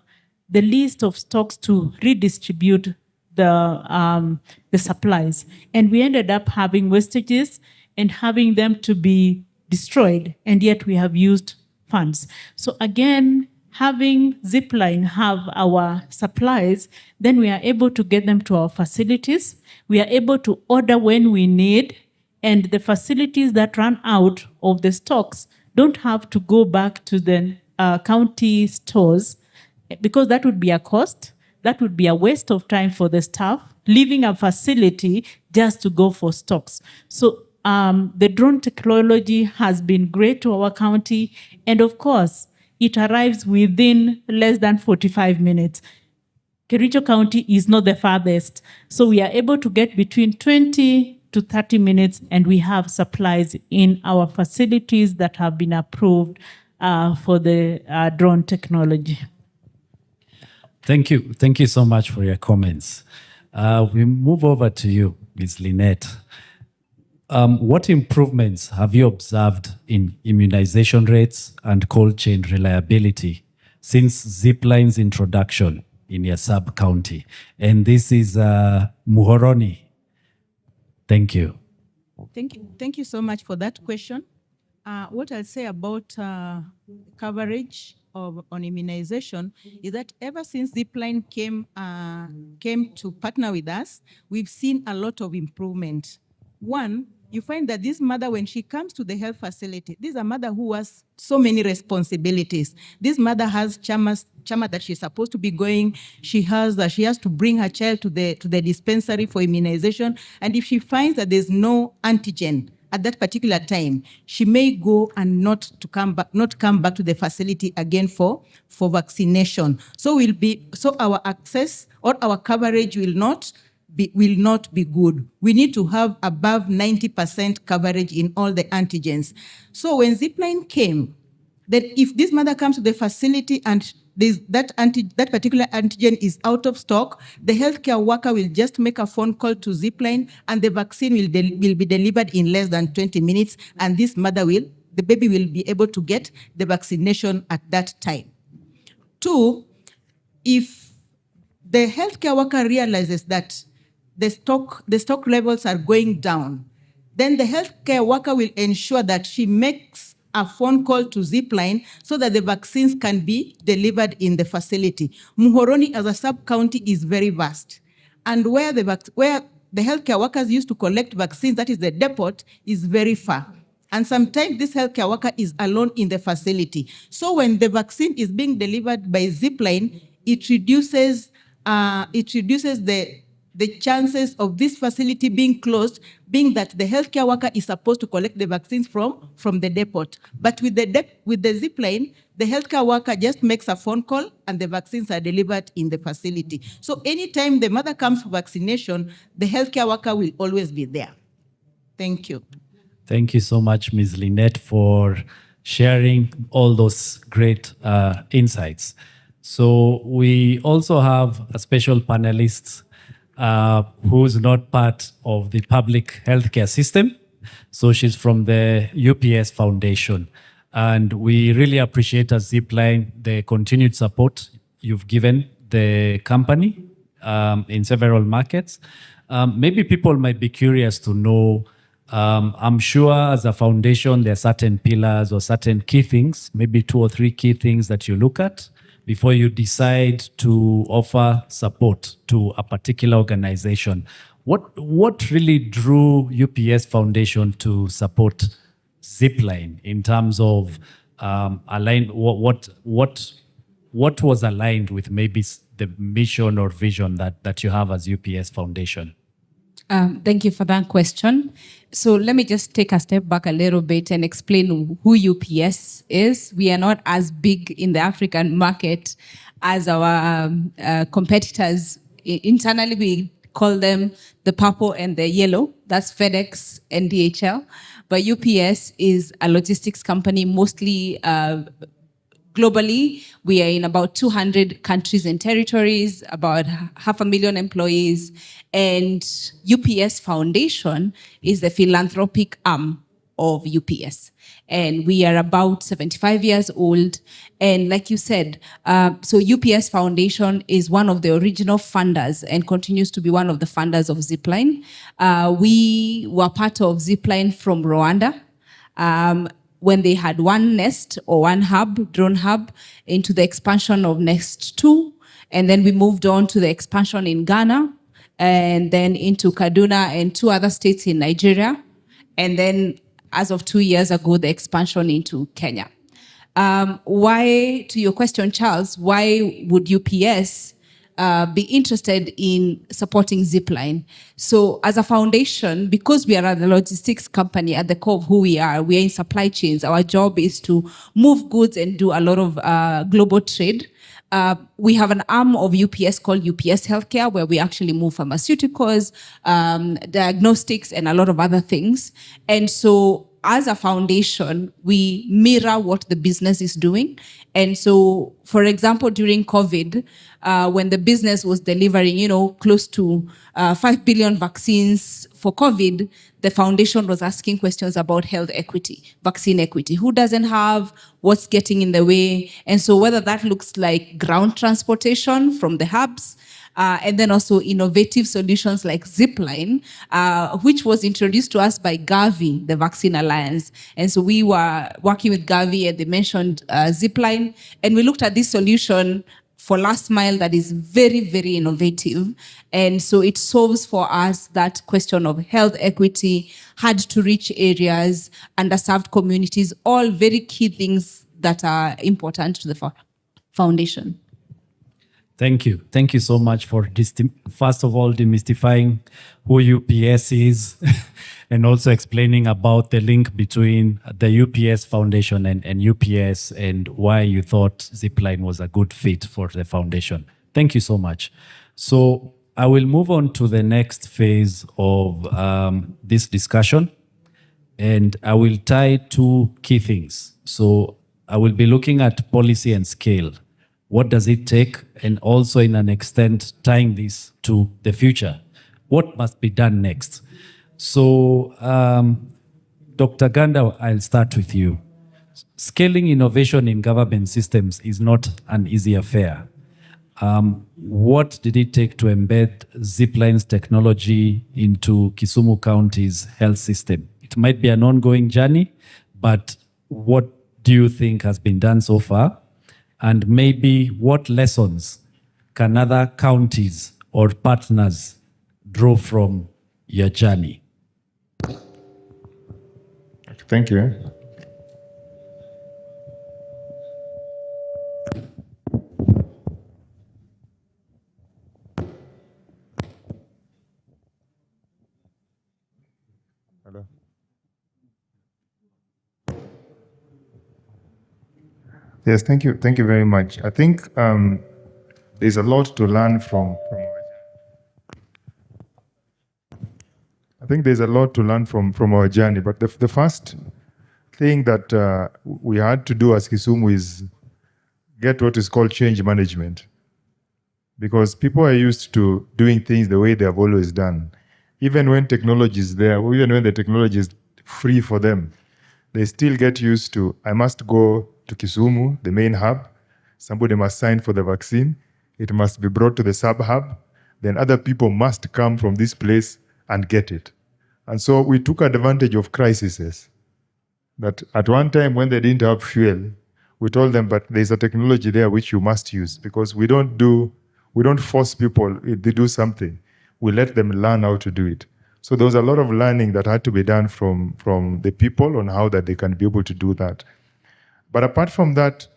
Speaker 8: the list of stocks to redistribute the supplies. And we ended up having wastages and having them to be destroyed, and yet we have used funds. So again, having Zipline have our supplies, then we are able to get them to our facilities. We are able to order when we need, and the facilities that run out of the stocks don't have to go back to the county stores, because that would be a cost. That would be a waste of time for the staff leaving a facility just to go for stocks. So the drone technology has been great to our county. And of course, it arrives within less than 45 minutes. Kericho County is not the farthest. So we are able to get between 20 to 30 minutes, and we have supplies in our facilities that have been approved for the drone technology.
Speaker 4: Thank you. Thank you so much for your comments. We move over to you, Ms. Lynette. What improvements have you observed in immunization rates and cold chain reliability since Zipline's introduction in your sub-county? And this is Muhoroni. Thank you.
Speaker 9: Thank you so much for that question. What I'll say about coverage on immunization is that ever since Zipline came to partner with us, we've seen a lot of improvement. One, you find that this mother, when she comes to the health facility, this is a mother who has so many responsibilities. This mother has chama that she's supposed to be going. She has to bring her child to the dispensary for immunization. And if she finds that there's no antigen at that particular time, she may go and not come back to the facility again for vaccination. So our access or our coverage will not be good. We need to have above 90% coverage in all the antigens. So when Zipline came, that if this mother comes to the facility and that particular antigen is out of stock, the healthcare worker will just make a phone call to Zipline, and the vaccine will be delivered in less than 20 minutes, and this mother the baby will be able to get the vaccination at that time. Two, if the healthcare worker realizes that the stock levels are going down, then the healthcare worker will ensure that she makes a phone call to Zipline so that the vaccines can be delivered in the facility. Muhoroni as a sub-county is very vast. And where the healthcare workers used to collect vaccines, that is the depot, is very far. And sometimes this healthcare worker is alone in the facility. So when the vaccine is being delivered by Zipline, it reduces the chances of this facility being closed, being that the healthcare worker is supposed to collect the vaccines from the depot. But with the Zipline, the healthcare worker just makes a phone call and the vaccines are delivered in the facility. So anytime the mother comes for vaccination, the healthcare worker will always be there. Thank you.
Speaker 4: Thank you so much, Ms. Lynette, for sharing all those great insights. So we also have a special panelist who's not part of the public healthcare system. So she's from the UPS Foundation. And we really appreciate as Zipline the continued support you've given the company in several markets. Maybe people might be curious to know, I'm sure as a foundation, there are certain pillars or certain key things, maybe 2 or 3 key things that you look at before you decide to offer support to a particular organization. What really drew UPS Foundation to support Zipline in terms of what was aligned with maybe the mission or vision that you have as UPS Foundation?
Speaker 10: Thank you for that question. So let me just take a step back a little bit and explain who UPS is. We are not as big in the African market as our competitors. Internally, we call them the purple and the yellow. That's FedEx and DHL. But UPS is a logistics company, mostly globally. We are in about 200 countries and territories, about 500,000 employees. And UPS Foundation is the philanthropic arm of UPS. And we are about 75 years old. And like you said, so UPS Foundation is one of the original funders and continues to be one of the funders of Zipline. We were part of Zipline from Rwanda. When they had one nest or one hub, drone hub, into the expansion of Nest 2. And then we moved on to the expansion in Ghana, and then into Kaduna and 2 other states in Nigeria. And then as of 2 years ago, the expansion into Kenya. Why, to your question, Charles, why would UPS be interested in supporting Zipline. So as a foundation, because we are a logistics company at the core of who we are in supply chains. Our job is to move goods and do a lot of global trade. We have an arm of UPS called UPS Healthcare, where we actually move pharmaceuticals, diagnostics, and a lot of other things. And so as a foundation, we mirror what the business is doing. And so, for example, during COVID, when the business was delivering, close to 5 billion vaccines for COVID, the foundation was asking questions about health equity, vaccine equity. Who doesn't have? What's getting in the way? And so whether that looks like ground transportation from the hubs, and then also innovative solutions like Zipline, which was introduced to us by Gavi, the Vaccine Alliance. And so we were working with Gavi and they mentioned Zipline. And we looked at this solution for last mile that is very, very innovative. And so it solves for us that question of health equity, hard to reach areas, underserved communities, all very key things that are important to the foundation.
Speaker 4: Thank you. Thank you so much for first of all, demystifying who UPS is and also explaining about the link between the UPS Foundation and UPS and why you thought Zipline was a good fit for the foundation. Thank you so much. So I will move on to the next phase of this discussion, and I will tie two key things. So I will be looking at policy and scale. What does it take? And also in an extent, tying this to the future. What must be done next? So, Dr. Ganda, I'll start with you. Scaling innovation in government systems is not an easy affair. What did it take to embed Zipline's technology into Kisumu County's health system? It might be an ongoing journey, but what do you think has been done so far? And maybe what lessons can other counties or partners draw from your journey?
Speaker 7: Thank you. Hello. Yes, thank you. Thank you very much. I think there's a lot to learn from our journey. But the first thing that we had to do as Kisumu is get what is called change management. Because people are used to doing things the way they have always done. Even when technology is there, even when the technology is free for them, they still get used to, I must go to Kisumu, the main hub. Somebody must sign for the vaccine. It must be brought to the sub-hub. Then other people must come from this place and get it. And so we took advantage of crises. That at one time when they didn't have fuel, we told them, but there's a technology there which you must use, because we don't force people to do something. We let them learn how to do it. So there was a lot of learning that had to be done from the people on how that they can be able to do that. But apart from that,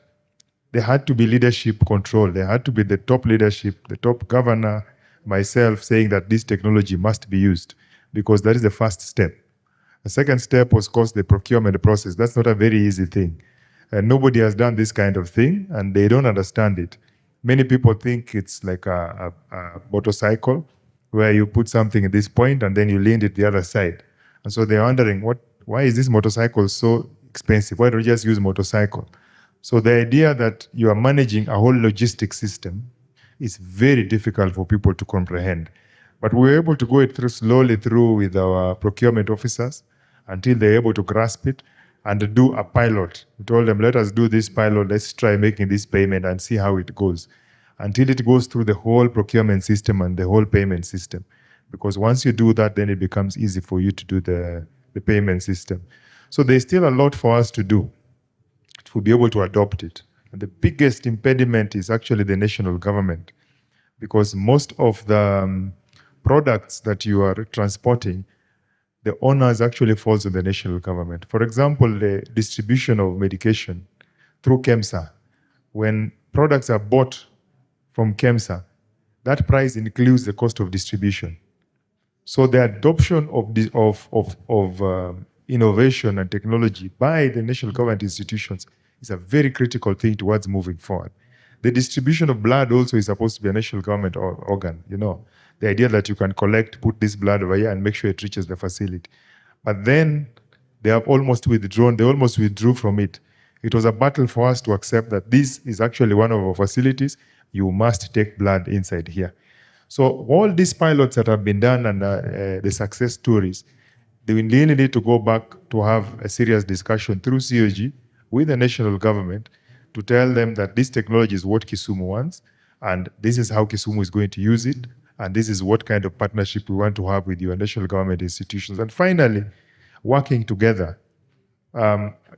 Speaker 7: there had to be leadership control. There had to be the top leadership, the top governor, myself saying that this technology must be used, because that is the first step. The second step was, of course, the procurement process. That's not a very easy thing. And nobody has done this kind of thing, and they don't understand it. Many people think it's like a motorcycle, where you put something at this point and then you lean it the other side. And so they're wondering, why is this motorcycle so expensive? Why don't we just use motorcycle? So the idea that you are managing a whole logistics system is very difficult for people to comprehend. But we were able to go it through slowly through with our procurement officers until they're able to grasp it and do a pilot. We told them, let us do this pilot, let's try making this payment and see how it goes. Until it goes through the whole procurement system and the whole payment system. Because once you do that, then it becomes easy for you to do the payment system. So there's still a lot for us to do to be able to adopt it. And the biggest impediment is actually the national government, because most of the products that you are transporting, the owners actually falls on the national government. For example, the distribution of medication through KEMSA. When products are bought from KEMSA, that price includes the cost of distribution. So the adoption of innovation and technology by the national government institutions is a very critical thing towards moving forward. The distribution of blood also is supposed to be a national government organ. You know, the idea that you can collect, put this blood over here, and make sure it reaches the facility. But then they have almost withdrawn. They almost withdrew from it. It was a battle for us to accept that this is actually one of our facilities. You must take blood inside here. So all these pilots that have been done and the success stories, they will really need to go back to have a serious discussion through COG with the national government to tell them that this technology is what Kisumu wants, and this is how Kisumu is going to use it, and this is what kind of partnership we want to have with your national government institutions. And finally, working together.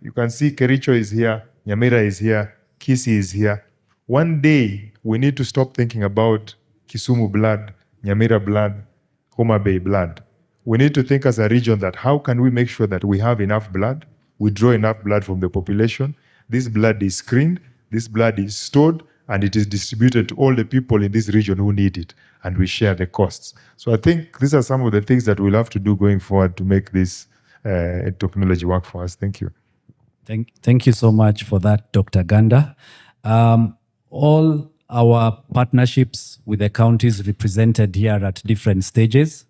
Speaker 7: You can see Kericho is here, Nyamira is here, Kisii is here. One day, we need to stop thinking about Kisumu blood, Nyamira blood, Homa Bay blood. We need to think as a region that how can we make sure that we have enough blood, we draw enough blood from the population, this blood is screened, this blood is stored, and it is distributed to all the people in this region who need it, and we share the costs. So I think these are some of the things that we'll have to do going forward to make this technology work for us. Thank you.
Speaker 4: Thank you so much for that, Dr. Ganda. All our partnerships with the counties represented here at different stages.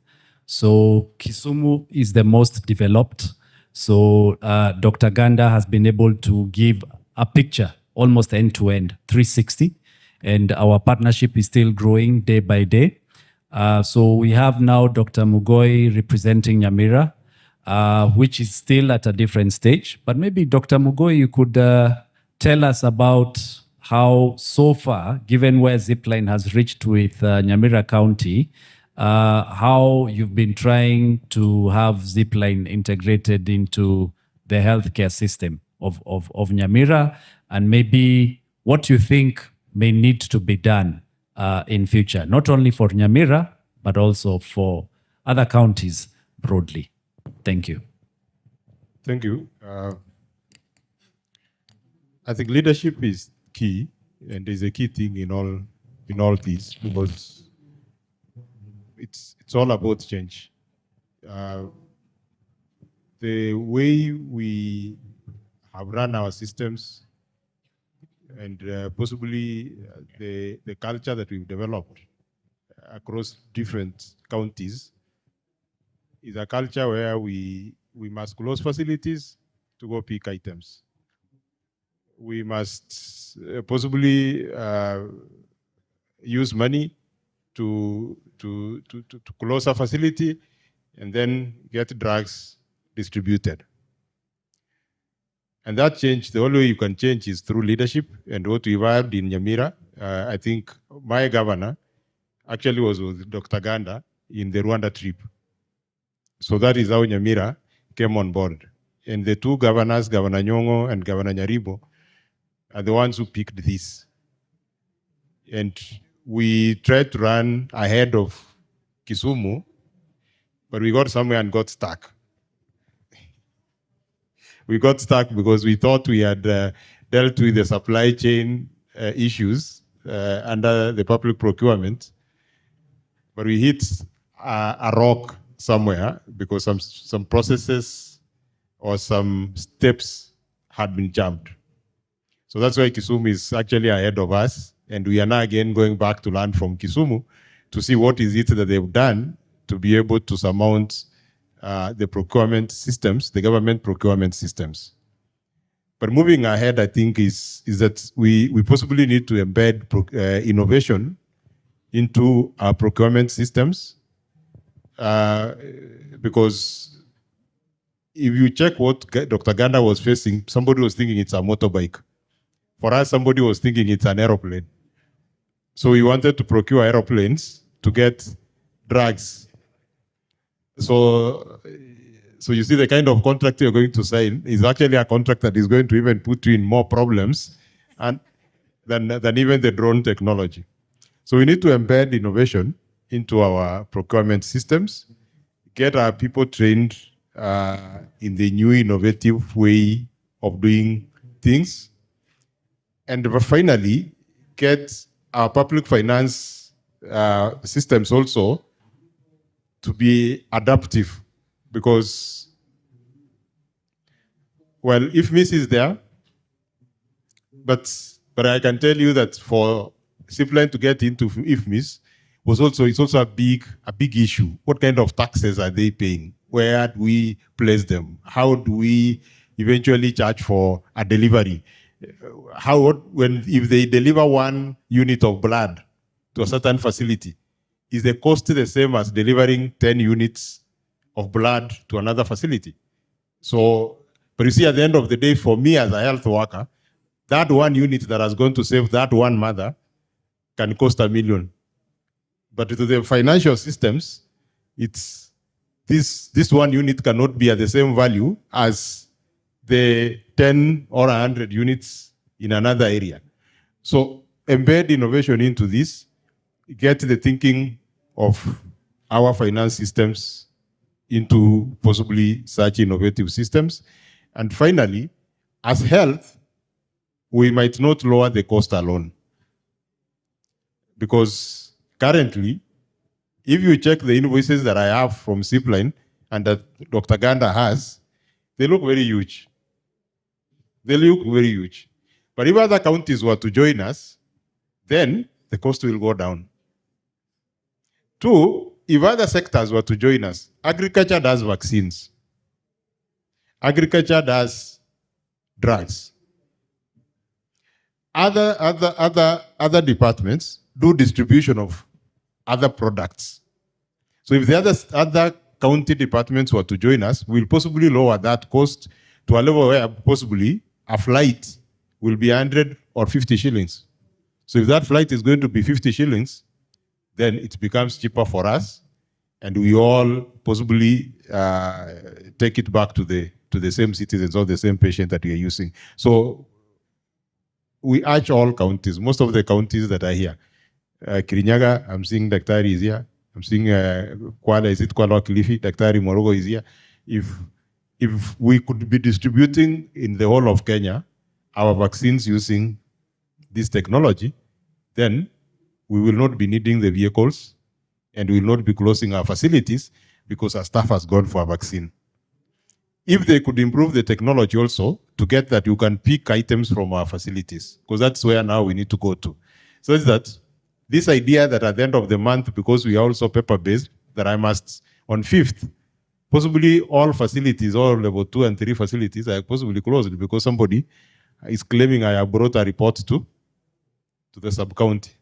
Speaker 4: So Kisumu is the most developed. So Dr. Ganda has been able to give a picture almost end-to-end, 360. And our partnership is still growing day by day. So we have now Dr. Mugoi representing Nyamira, which is still at a different stage. But maybe Dr. Mugoi, you could tell us about how so far, given where Zipline has reached with Nyamira County, how you've been trying to have Zipline integrated into the healthcare system of Nyamira, and maybe what you think may need to be done in future, not only for Nyamira, but also for other counties broadly. Thank you.
Speaker 2: Thank you. I think leadership is key, and is a key thing in all these, because it's all about change. The way we have run our systems, and possibly the culture that we've developed across different counties, is a culture where we must close facilities to go pick items. We must possibly use money to close a facility and then get drugs distributed. And that change, the only way you can change is through leadership. And what we've had in Nyamira, I think my governor actually was with Dr. Ganda in the Rwanda trip. So that is how Nyamira came on board. And the two governors, Governor Nyong'o and Governor Nyaribo, are the ones who picked this. And we tried to run ahead of Kisumu, but we got somewhere and got stuck. We got stuck because we thought we had dealt with the supply chain issues under the public procurement, but we hit a rock somewhere because some processes or some steps had been jumped. So that's why Kisumu is actually ahead of us, and we are now again going back to learn from Kisumu to see what is it that they've done to be able to surmount the procurement systems, the government procurement systems. But moving ahead, I think, is that we possibly need to embed innovation into our procurement systems, because if you check what Dr. Ganda was facing, somebody was thinking it's a motorbike. For us, somebody was thinking it's an aeroplane. So we wanted to procure aeroplanes to get drugs. So you see the kind of contract you're going to sign is actually a contract that is going to even put you in more problems than even the drone technology. So we need to embed innovation into our procurement systems, get our people trained in the new innovative way of doing things, and finally get our public finance systems also to be adaptive, because, well, IFMIS is there, but I can tell you that for Zipline to get into IFMIS it's also a big issue. What kind of taxes are they paying? Where do we place them? How do we eventually charge for a delivery? If they deliver 1 unit of blood to a certain facility, is the cost the same as delivering 10 units of blood to another facility? So, but you see, at the end of the day, for me as a health worker, that 1 unit that has gone to save that one mother can cost $1 million. But to the financial systems, it's this 1 unit cannot be at the same value as the 10 or 100 units in another area. So embed innovation into this, get the thinking of our finance systems into possibly such innovative systems. And finally, as health, we might not lower the cost alone. Because currently, if you check the invoices that I have from Zipline and that Dr. Ganda has, they look very huge. They look very huge. But if other counties were to join us, then the cost will go down. 2, if other sectors were to join us, agriculture does vaccines. Agriculture does drugs. Other departments do distribution of other products. So if the other county departments were to join us, we'll possibly lower that cost to a level where possibly a flight will be 100 or 50 shillings. So if that flight is going to be 50 shillings, then it becomes cheaper for us, and we all possibly take it back to the same citizens or the same patient that we are using. So we urge all counties, most of the counties that are here. Kirinyaga, I'm seeing Daktari is here. I'm seeing Kuala, is it Kuala Kilifi? Daktari Morogo is here. If we could be distributing in the whole of Kenya our vaccines using this technology, then we will not be needing the vehicles and we will not be closing our facilities because our staff has gone for a vaccine. If they could improve the technology also to get that you can pick items from our facilities, because that's where now we need to go to. So it's that this idea that at the end of the month, because we are also paper-based, that I must, on 5th, possibly all facilities, all level 2 and 3 facilities are possibly closed because somebody is claiming I have brought a report to the sub-county.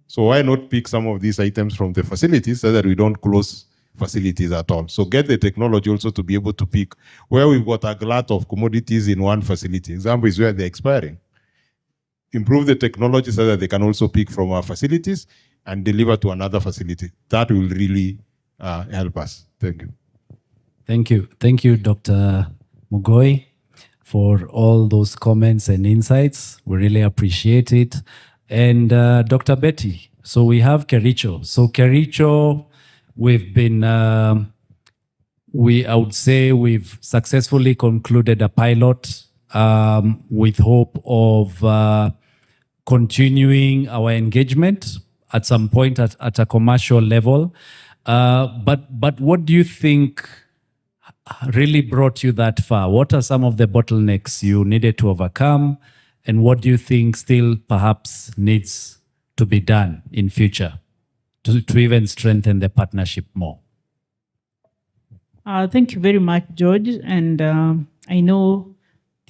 Speaker 2: So why not pick some of these items from the facilities so that we don't close facilities at all? So get the technology also to be able to pick where we've got a glut of commodities in one facility. Example is where they're expiring. Improve the technology so that they can also pick from our facilities and deliver to another facility. That will really help us. Thank you.
Speaker 4: Thank you. Thank you, Dr. Mugoi, for all those comments and insights. We really appreciate it. And Dr. Betty, so we have Kericho. So Kericho, we've been, I would say we've successfully concluded a pilot with hope of continuing our engagement at some point at a commercial level. But what do you think really brought you that far? What are some of the bottlenecks you needed to overcome? And what do you think still perhaps needs to be done in future to even strengthen the partnership more?
Speaker 8: Thank you very much, George. And I know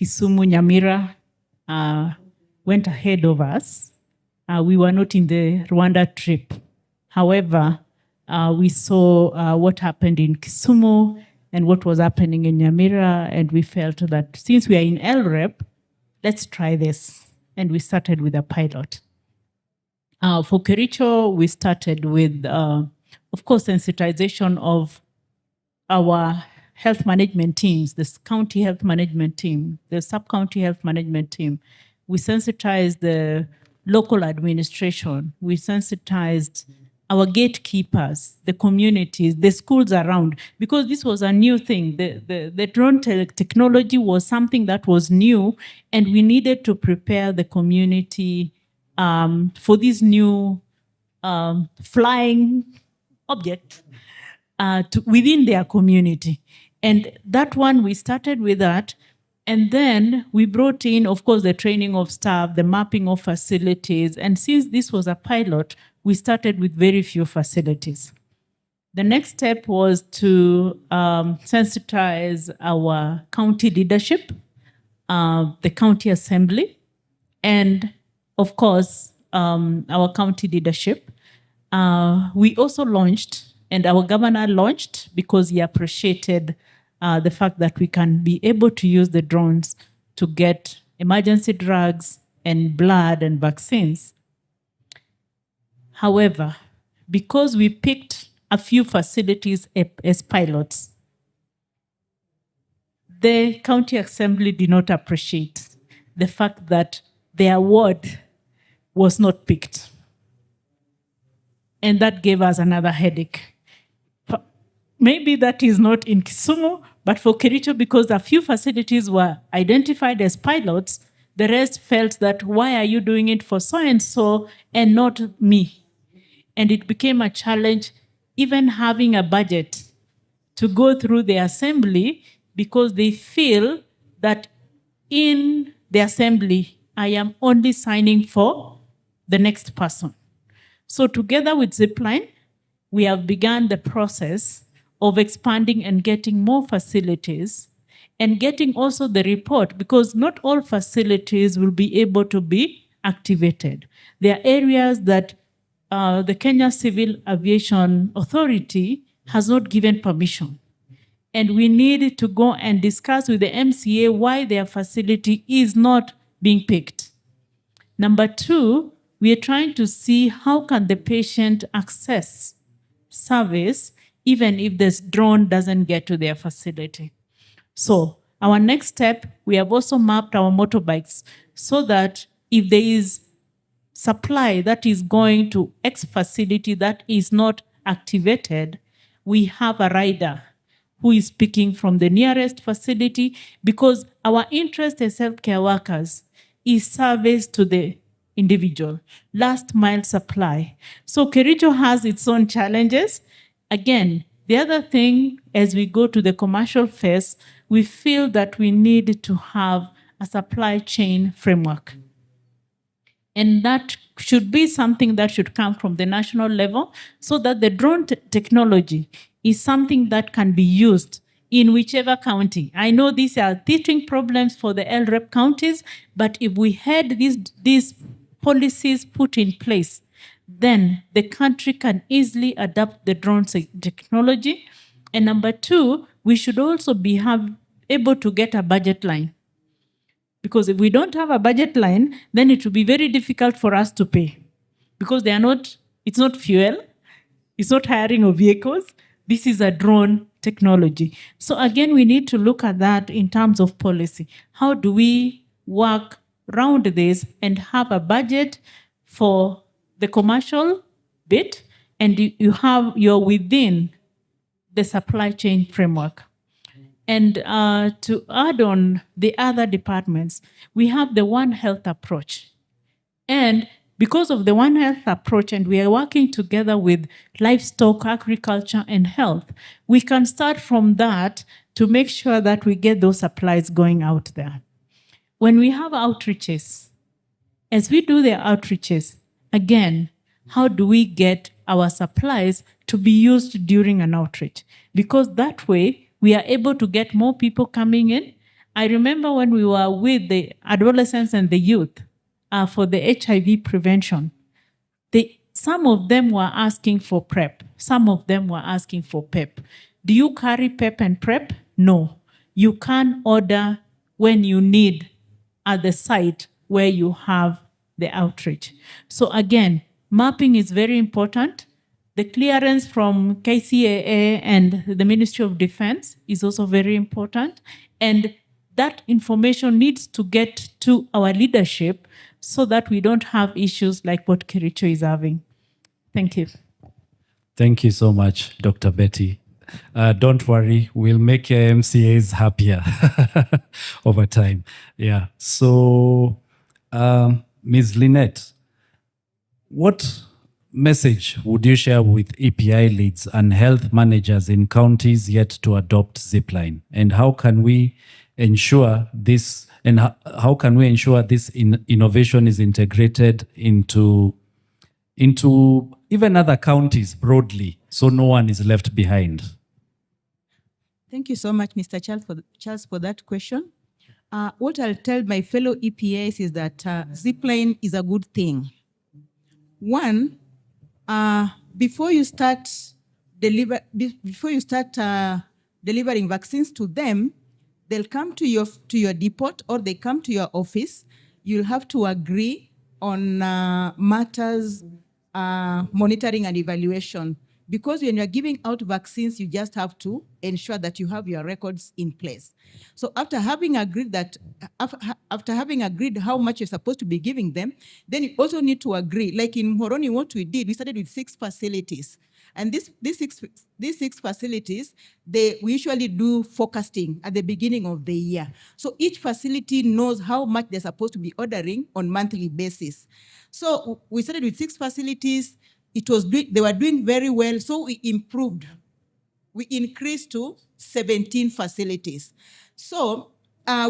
Speaker 8: Kisumu, Nyamira went ahead of us. We were not in the Rwanda trip. However, we saw what happened in Kisumu and what was happening in Nyamira, and we felt that since we are in LREP, let's try this. And we started with a pilot. For Kericho, we started with, of course, sensitization of our health management teams, this county health management team, the sub-county health management team. We sensitized the local administration. We sensitized our gatekeepers, the communities, the schools around, because this was a new thing. The drone technology was something that was new, and we needed to prepare the community for these new flying object within their community. And that one, we started with that. And then we brought in, of course, the training of staff, the mapping of facilities. And since this was a pilot, we started with very few facilities. The next step was to sensitize our county leadership, the county assembly, and of course, our county leadership. We also launched, and our governor launched because he appreciated the fact that we can be able to use the drones to get emergency drugs and blood and vaccines. However, because we picked a few facilities as pilots, the county assembly did not appreciate the fact that the award was not picked. And that gave us another headache. Maybe that is not in Kisumu, but for Kericho, because a few facilities were identified as pilots, the rest felt that, why are you doing it for so-and-so and not me? And it became a challenge, even having a budget to go through the assembly, because they feel that in the assembly, I am only signing for the next person. So together with Zipline, we have begun the process of expanding and getting more facilities and getting also the report, because not all facilities will be able to be activated. There are areas that the Kenya Civil Aviation Authority has not given permission. And we need to go and discuss with the MCA why their facility is not being picked. Number two, we are trying to see how can the patient access service even if this drone doesn't get to their facility. So our next step, we have also mapped our motorbikes so that if there is supply that is going to X facility that is not activated, we have a rider who is picking from the nearest facility, because our interest as healthcare workers is service to the individual, last mile supply. So Kericho has its own challenges. Again, the other thing, as we go to the commercial phase, we feel that we need to have a supply chain framework. And that should be something that should come from the national level, so that the drone technology is something that can be used in whichever county. I know these are teething problems for the LREP counties, but if we had these policies put in place, then the country can easily adapt the drone technology. And number two, we should also be able to get a budget line. Because if we don't have a budget line, then it will be very difficult for us to pay. Because it's not fuel, it's not hiring of vehicles, this is a drone technology. So again, we need to look at that in terms of policy. How do we work around this and have a budget for the commercial bit, and you're within the supply chain framework? And to add on the other departments, we have the One Health approach. And because of the One Health approach, and we are working together with livestock, agriculture, and health, we can start from that to make sure that we get those supplies going out there. When we have outreaches, as we do the outreaches, again, how do we get our supplies to be used during an outreach? Because that way, we are able to get more people coming in. I remember when we were with the adolescents and the youth for the HIV prevention, some of them were asking for PrEP. Some of them were asking for PEP. Do you carry PEP and PrEP? No. You can order when you need at the site where you have the outreach. So again, mapping is very important. The clearance from KCAA and the Ministry of Defense is also very important. And that information needs to get to our leadership so that we don't have issues like what Kericho is having. Thank you.
Speaker 4: Thank you so much, Dr. Betty. Don't worry, we'll make your MCAs happier over time. Yeah. So, Ms. Lynette, what message would you share with EPI leads and health managers in counties yet to adopt Zipline? And how can we ensure this? And how can we ensure this innovation is integrated into even other counties broadly, so no one is left behind?
Speaker 9: Thank you so much, Mr. Charles, for that question. What I'll tell my fellow EPAs is that Zipline is a good thing. One, before you start delivering vaccines to them, they'll come to your depot or they come to your office. You'll have to agree on matters, monitoring and evaluation. Because when you're giving out vaccines, you just have to ensure that you have your records in place. So after having agreed how much you're supposed to be giving them, then you also need to agree. Like in Moroni, what we did, we started with 6 facilities. And these six facilities, we usually do forecasting at the beginning of the year. So each facility knows how much they're supposed to be ordering on monthly basis. So we started with 6 facilities. They were doing very well, so we improved. We increased to 17 facilities. So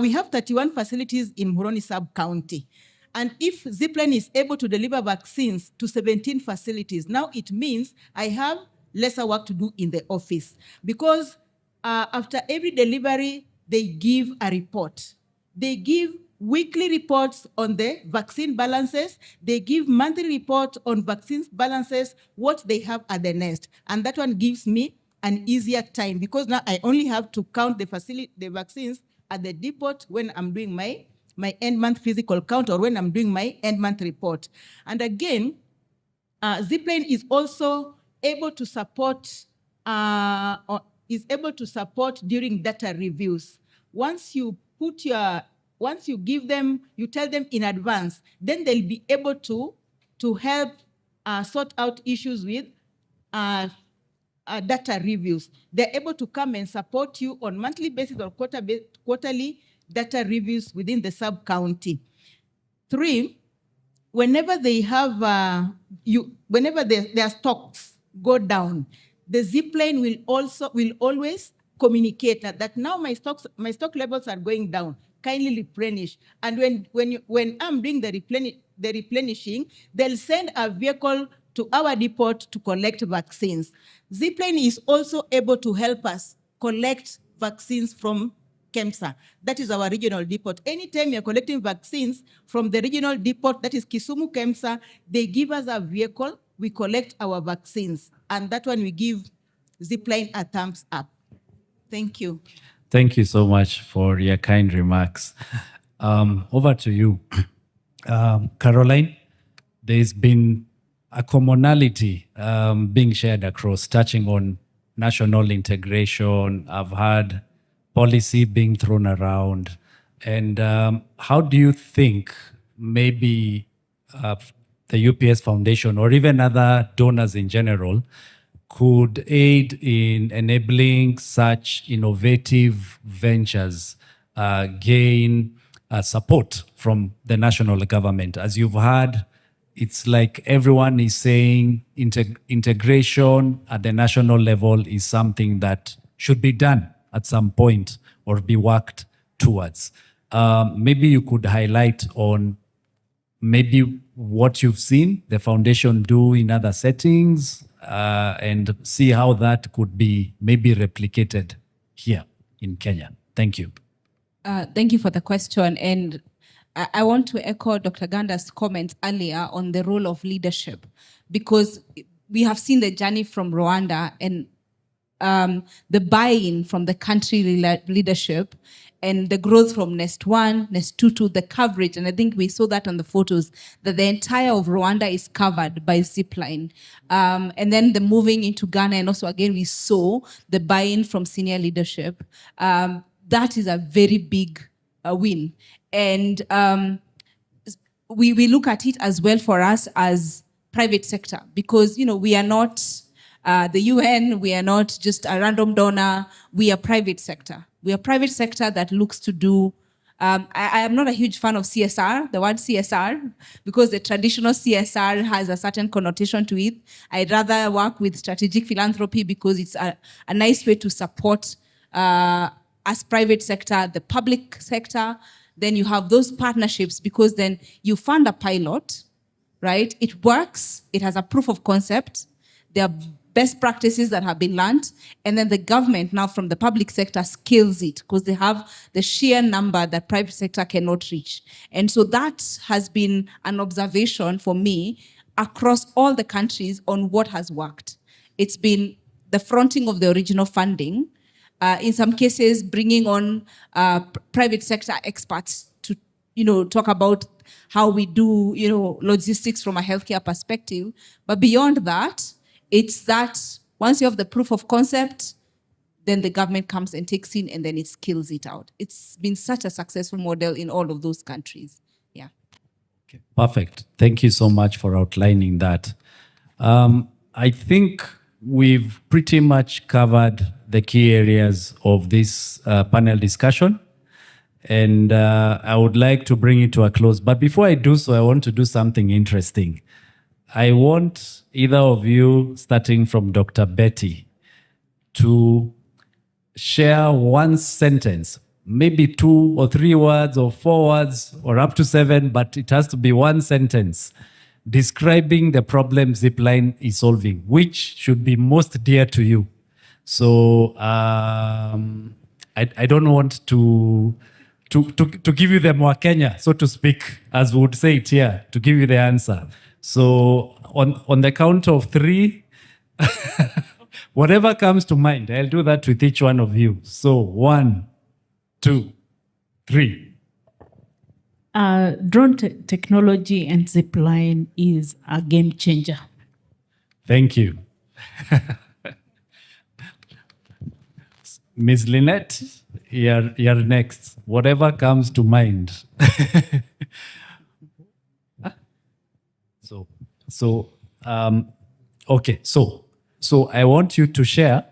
Speaker 9: we have 31 facilities in Moroni sub-county. And if Zipline is able to deliver vaccines to 17 facilities, now it means I have lesser work to do in the office. Because after every delivery, they give a report. They give weekly reports on the vaccine balances. They give monthly reports on vaccines balances, what they have at the nest. And that one gives me an easier time because now I only have to count the vaccines at the depot when I'm doing my end month physical count or when I'm doing my end month report. And again, Zipline is also able to support during data reviews. Once you give them, you tell them in advance, then they'll be able to help sort out issues with data reviews. They're able to come and support you on monthly basis or quarterly data reviews within the sub-county. 3, whenever they have, whenever their stocks go down, the Zipline will always communicate that now my stock levels are going down. Kindly replenish. And when I'm doing the replenishing, they'll send a vehicle to our depot to collect vaccines. Zipline is also able to help us collect vaccines from KEMSA. That is our regional depot. Anytime you're collecting vaccines from the regional depot, that is Kisumu KEMSA, they give us a vehicle, we collect our vaccines. And that one we give Zipline a thumbs up. Thank you.
Speaker 4: Thank you so much for your kind remarks. Over to you. Caroline, there's been a commonality being shared across, touching on national integration. I've had policy being thrown around. And how do you think maybe the UPS Foundation or even other donors in general could aid in enabling such innovative ventures gain support from the national government? As you've heard, it's like everyone is saying integration at the national level is something that should be done at some point or be worked towards. Maybe you could highlight on maybe what you've seen the foundation do in other settings and see how that could be maybe replicated here in Kenya. Thank you.
Speaker 10: Thank you for the question. And I want to echo Dr. Ganda's comments earlier on the role of leadership, because we have seen the journey from Rwanda and the buy-in from the country leadership and the growth from Nest 1, Nest 2 to the coverage. And I think we saw that on the photos, that the entire of Rwanda is covered by Zipline. And then the moving into Ghana, and also again, we saw the buy-in from senior leadership. That is a very big win. And we look at it as well for us as private sector, because, we are not the UN, we are not just a random donor, we are private sector. We are private sector that looks to do I am not a huge fan of CSR, the word CSR, because the traditional CSR has a certain connotation to it. I'd rather work with strategic philanthropy because it's a nice way to support as private sector, the public sector. Then you have those partnerships because then you fund a pilot, right? It works, it has a proof of concept. There are best practices that have been learned, and then the government now from the public sector scales it because they have the sheer number that private sector cannot reach. And so that has been an observation for me across all the countries on what has worked. It's been the fronting of the original funding, in some cases bringing on private sector experts to talk about how we do logistics from a healthcare perspective. But beyond that, it's that once you have the proof of concept, then the government comes and takes in and then it scales it out. It's been such a successful model in all of those countries. Yeah.
Speaker 4: Okay, perfect. Thank you so much for outlining that. I think we've pretty much covered the key areas of this panel discussion. And I would like to bring it to a close. But before I do so, I want to do something interesting. I want either of you, starting from Dr. Betty, to share one sentence, maybe 2 or 3 words or 4 words or up to 7, but it has to be one sentence describing the problem Zipline is solving, which should be most dear to you. So I don't want to give you the Mwakenya, so to speak, as we would say it here, to give you the answer. So on the count of 3, whatever comes to mind, I'll do that with each one of you. So 1, 2, 3.
Speaker 8: Drone technology and Zipline is a game changer.
Speaker 4: Thank you. Ms. Lynette, you're next. Whatever comes to mind. Okay. So I want you to share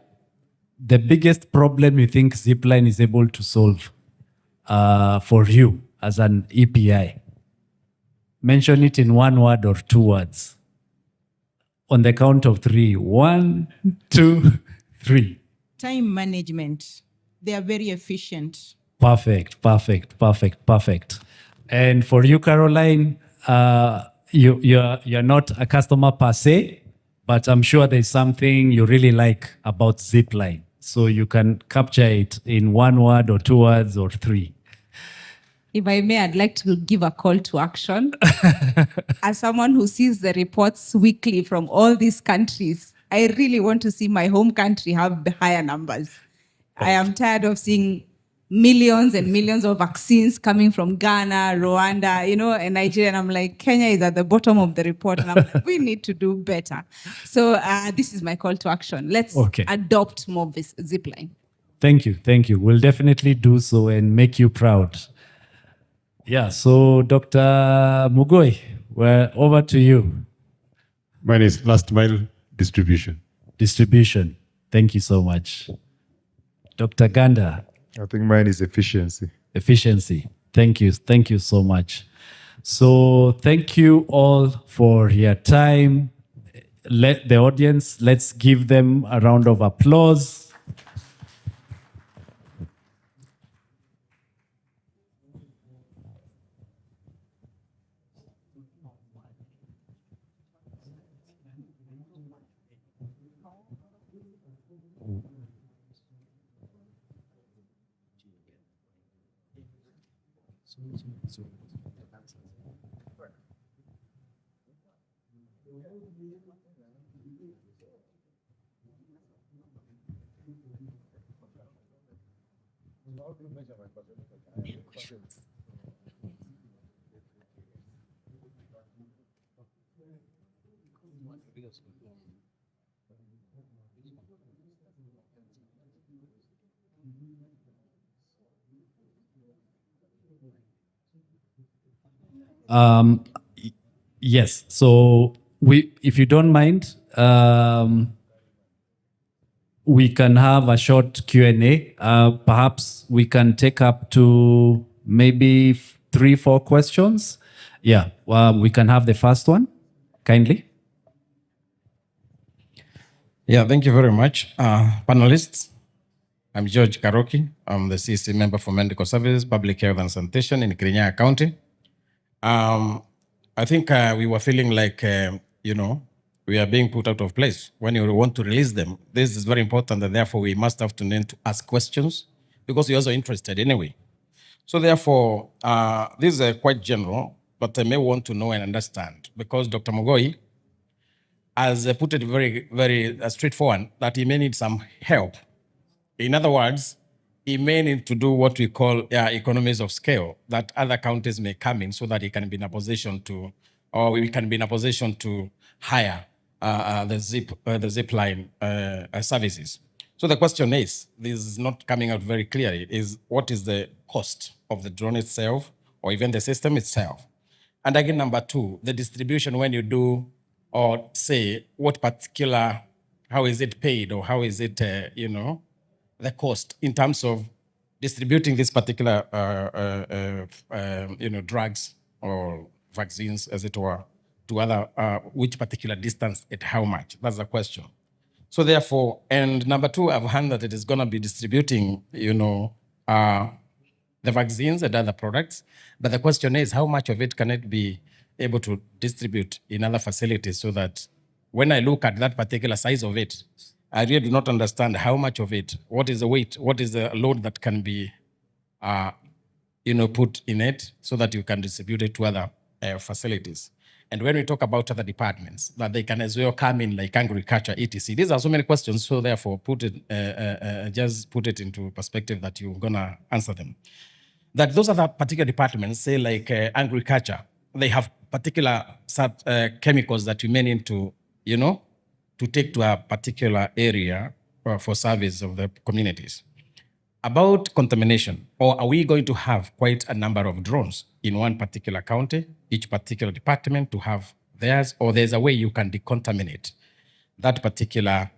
Speaker 4: the biggest problem you think Zipline is able to solve for you as an EPI. Mention it in 1 word or 2 words. On the count of 3. 1, 2, 3.
Speaker 9: Time management. They are very efficient.
Speaker 4: Perfect. And for you, Caroline, you're not a customer per se, but I'm sure there's something you really like about Zipline. So you can capture it in 1 word or 2 words or 3.
Speaker 10: If I may, I'd like to give a call to action. As someone who sees the reports weekly from all these countries, I really want to see my home country have higher numbers. I am tired of seeing millions and millions of vaccines coming from Ghana, Rwanda, and Nigeria. And I'm like, Kenya is at the bottom of the report. And I'm like, we need to do better. So this is my call to action. Let's adopt more Zipline.
Speaker 4: Thank you. We'll definitely do so and make you proud. Yeah, so Dr. Mugoi, we're over to you.
Speaker 2: Mine is last mile distribution.
Speaker 4: Distribution. Thank you so much. Dr. Ganda.
Speaker 7: I think mine is efficiency.
Speaker 4: Efficiency. Thank you so much. So thank you all for your time. Let the audience, let's give them a round of applause. Yes. So if you don't mind, we can have a short Q&A. Perhaps we can take up to maybe 3-4 questions. Yeah, we can have the first one, kindly.
Speaker 11: Yeah, thank you very much. Panelists, I'm George Karoki. I'm the CC member for Medical Services, Public Health and Sanitation in Kirinyaga County. I think we were feeling like, we are being put out of place when you want to release them. This is very important, and therefore we must have to learn to ask questions because you're also interested anyway. So therefore, this is quite general, but I may want to know and understand because Dr. Mogoi has put it very, very straightforward that he may need some help. In other words, he may need to do what we call economies of scale that other counties may come in so that he can be in a position to, or we can be in a position to hire the Zipline services. So the question is, this is not coming out very clearly, is what is the cost of the drone itself or even the system itself? And again, number two, the distribution when you do, or say what particular, how is it paid or how is it, the cost in terms of distributing this particular, drugs or vaccines, as it were, to other, which particular distance at how much? That's the question. So therefore, and number two, I've heard that it is going to be distributing, the vaccines and other products. But the question is, how much of it can it be able to distribute in other facilities so that when I look at that particular size of it, I really do not understand how much of it, what is the weight, what is the load that can be, put in it so that you can distribute it to other facilities. And when we talk about other departments, that they can as well come in like agriculture, etc. These are so many questions, so therefore just put it into perspective that you're gonna answer them. That those other particular departments, say like agriculture, they have particular chemicals that you may need to, to take to a particular area for service of the communities. About contamination, or are we going to have quite a number of drones in one particular county, each particular department to have theirs, or there's a way you can decontaminate that particular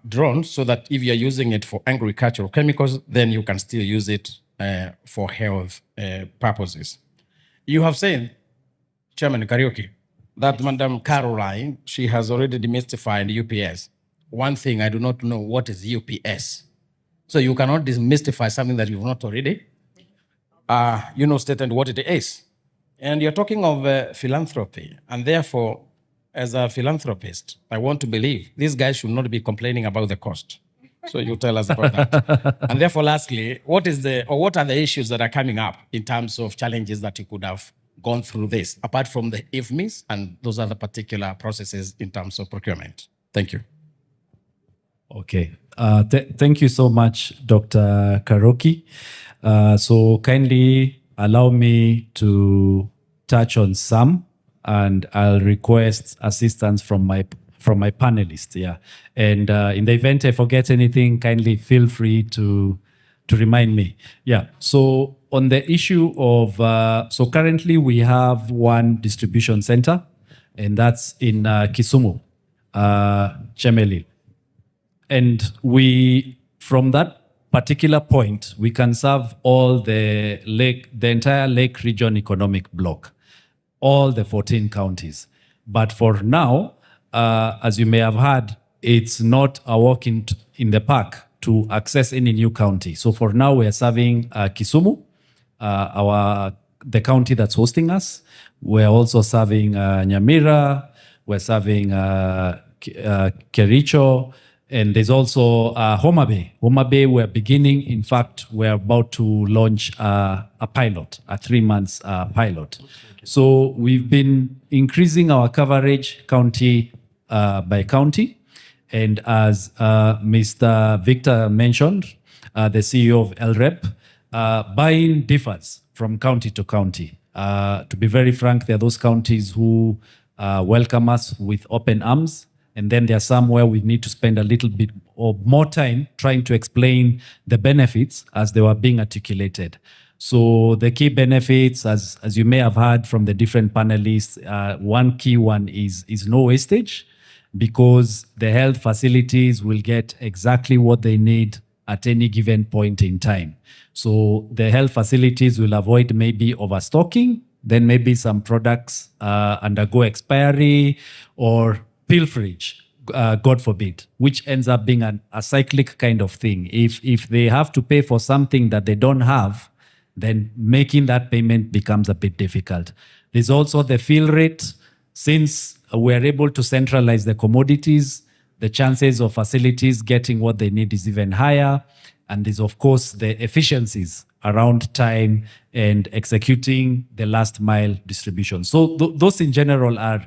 Speaker 11: drone so that if you're using it for agricultural chemicals, then you can still use it for health purposes. You have said, Chairman Karaoke, that Madam Caroline, she has already demystified UPS. One thing I do not know, what is UPS? So you cannot demystify something that you've not already, stated what it is. And you're talking of philanthropy, and therefore, as a philanthropist, I want to believe these guys should not be complaining about the cost. So you tell us about that. And therefore, lastly, what are the issues that are coming up in terms of challenges that you could have gone through this, apart from the IFMIS and those other particular processes in terms of procurement? Thank you.
Speaker 4: Okay. Thank you so much, Dr. Karoki. So kindly allow me to touch on some, and I'll request assistance from my panelists. Yeah. And in the event I forget anything, kindly feel free to remind me. Yeah. So on the issue of, so currently we have one distribution center, and that's in Kisumu, Chemelil. And from that particular point, we can serve all the entire Lake Region Economic Block, all the 14 counties. But for now, as you may have heard, it's not a walk in the park to access any new county. So for now, we are serving Kisumu, the county that's hosting us. We're also serving Nyamira. We're serving Kericho. And there's also Homa Bay. Homa Bay, we're beginning. In fact, we're about to launch a pilot, a 3-month pilot. So we've been increasing our coverage county by county. And as Mr. Victor mentioned, the CEO of LREP, buying differs from county to county. To be very frank, there are those counties who welcome us with open arms. And then there are some where we need to spend a little bit or more time trying to explain the benefits as they were being articulated. So the key benefits, as you may have heard from the different panelists, one key one is no wastage, because the health facilities will get exactly what they need at any given point in time. So the health facilities will avoid maybe overstocking, then maybe some products undergo expiry or pilferage, God forbid, which ends up being a cyclic kind of thing. If they have to pay for something that they don't have, then making that payment becomes a bit difficult. There's also the fill rate. Since we're able to centralize the commodities, the chances of facilities getting what they need is even higher. And there's, of course, the efficiencies around time and executing the last mile distribution. So those in general are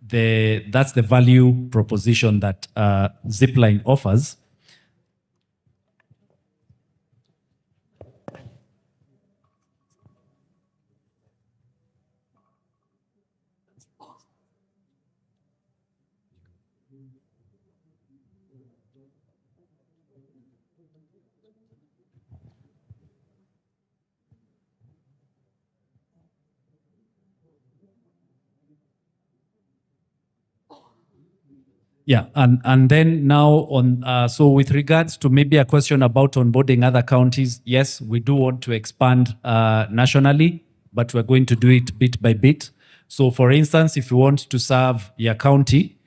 Speaker 4: that's the value proposition that Zipline offers. Yeah, and then now on, so with regards to maybe a question about onboarding other counties, yes, we do want to expand nationally, but we're going to do it bit by bit. So for instance, if you want to serve your county,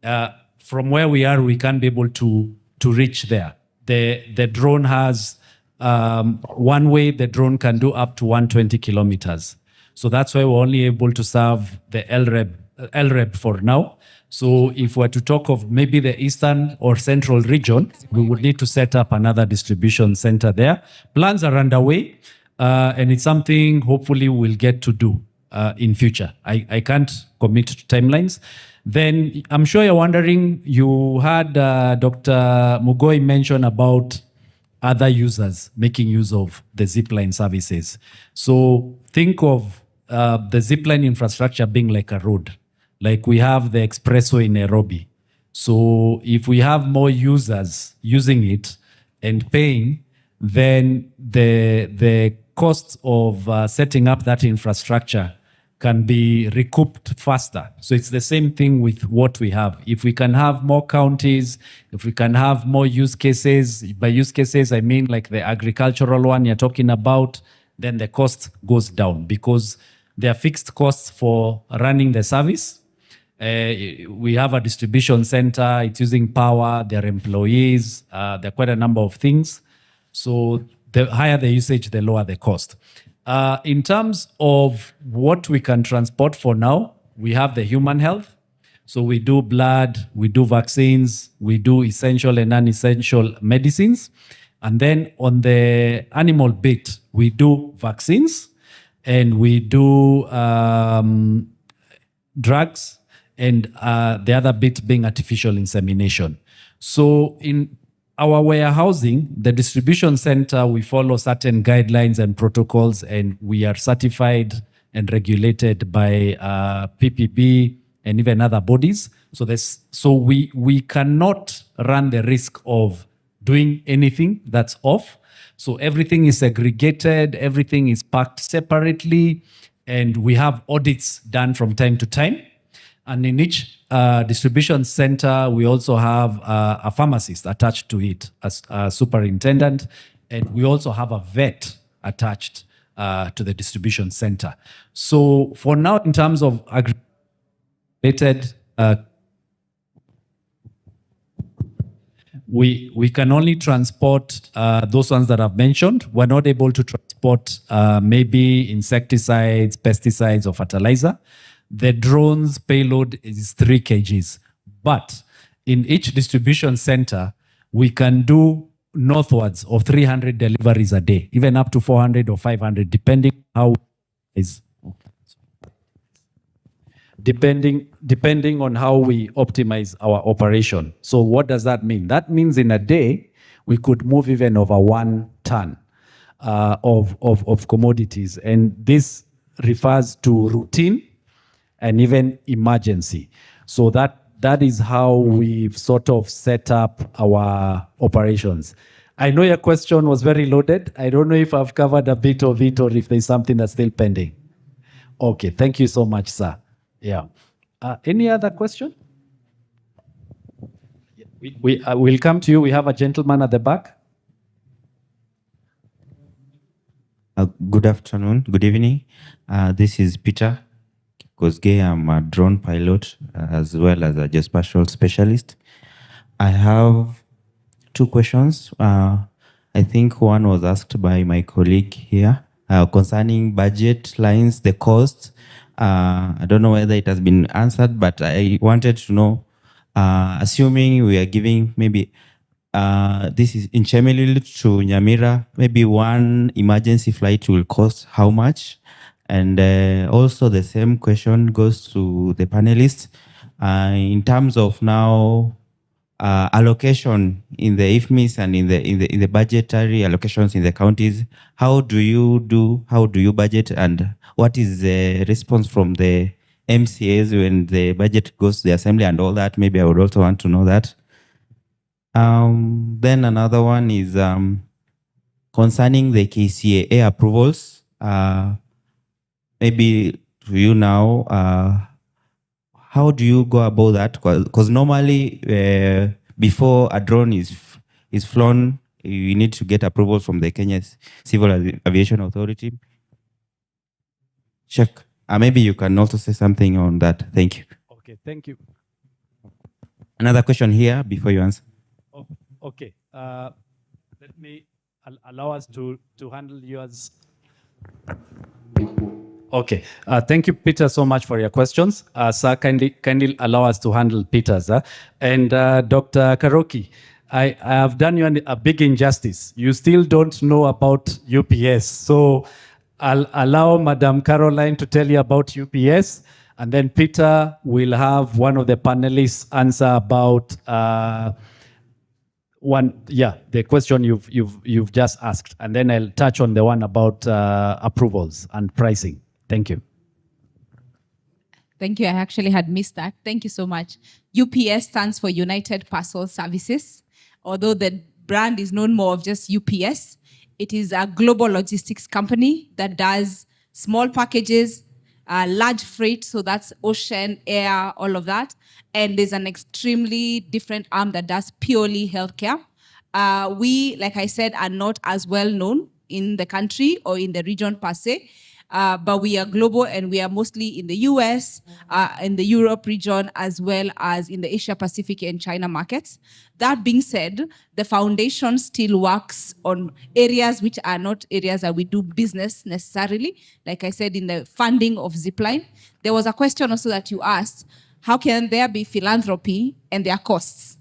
Speaker 4: from where we are, we can't be able to reach there. The drone has, one way the drone can do up to 120 kilometers. So that's why we're only able to serve the LREB for now. So if we're to talk of maybe the eastern or central region, we would need to set up another distribution center there. Plans are underway, and it's something hopefully we'll get to do in future. I can't commit to timelines. Then I'm sure you're wondering, you had Dr. Mugoi mention about other users making use of the Zipline services. So think of the Zipline infrastructure being like a road. Like we have the expressway in Nairobi. So if we have more users using it and paying, then the cost of setting up that infrastructure can be recouped faster. So it's the same thing with what we have. If we can have more counties, if we can have more use cases, by use cases, I mean like the agricultural one you're talking about, then the cost goes down because there are fixed costs for running the service. We have a distribution center, it's using power, there are employees, there are quite a number of things. So the higher the usage, the lower the cost. In terms of what we can transport for now, we have the human health. So we do blood, we do vaccines, we do essential and non-essential medicines. And then on the animal bit, we do vaccines and we do drugs, and the other bit being artificial insemination. So in our warehousing, the distribution center, we follow certain guidelines and protocols, and we are certified and regulated by PPP and even other bodies. So we cannot run the risk of doing anything that's off. So everything is segregated, everything is packed separately, and we have audits done from time to time. And in each distribution center, we also have a pharmacist attached to it as a superintendent, and we also have a vet attached to the distribution center. So for now, in terms of aggregated, we can only transport those ones that I've mentioned. We're not able to transport maybe insecticides, pesticides, or fertilizer. The drone's payload is 3 kgs. But in each distribution center, we can do northwards of 300 deliveries a day, even up to 400 or 500, depending how is. Depending on how we optimize our operation. So what does that mean? That means in a day, we could move even over 1 ton of commodities. And this refers to routine and even emergency. So that is how we've sort of set up our operations. I know your question was very loaded. I don't know if I've covered a bit of it or if there's something that's still pending. Okay, thank you so much, sir. Yeah. Any other question? We'll come to you. We have a gentleman at the back.
Speaker 12: Good afternoon, good evening. This is Peter Kosgei. I'm a drone pilot as well as a geospatial specialist. I have two questions. I think one was asked by my colleague here concerning budget lines, the cost. I don't know whether it has been answered, but I wanted to know, assuming we are giving maybe this is in Chemelil to Nyamira, maybe one emergency flight will cost how much? And also the same question goes to the panelists. In terms of now allocation in the IFMIS and in the budgetary allocations in the counties, how do you budget, and what is the response from the MCAs when the budget goes to the assembly and all that? Maybe I would also want to know that. Then another one is concerning the KCAA approvals. Maybe to you now, how do you go about that? Because normally, before a drone is flown, you need to get approval from the Kenya Civil Aviation Authority. Check. Maybe you can also say something on that. Thank you.
Speaker 4: Okay, thank you.
Speaker 12: Another question here before you answer.
Speaker 4: Oh, okay. Let me allow us to handle yours. Okay. Thank you, Peter, so much for your questions. Sir, kindly allow us to handle Peter's. And Dr. Karoki, I have done you a big injustice. You still don't know about UPS. So I'll allow Madam Caroline to tell you about UPS. And then Peter will have one of the panelists answer about the question you've just asked. And then I'll touch on the one about approvals and pricing. Thank you.
Speaker 10: Thank you. I actually had missed that. Thank you so much. UPS stands for United Parcel Services. Although the brand is known more of just UPS, it is a global logistics company that does small packages, large freight, so that's ocean, air, all of that. And there's an extremely different arm that does purely healthcare. We, like I said, are not as well known in the country or in the region per se. But we are global, and we are mostly in the US, in the Europe region, as well as in the Asia Pacific and China markets. That being said, the foundation still works on areas which are not areas that we do business necessarily. Like I said, in the funding of Zipline, there was a question also that you asked, how can there be philanthropy and there are costs?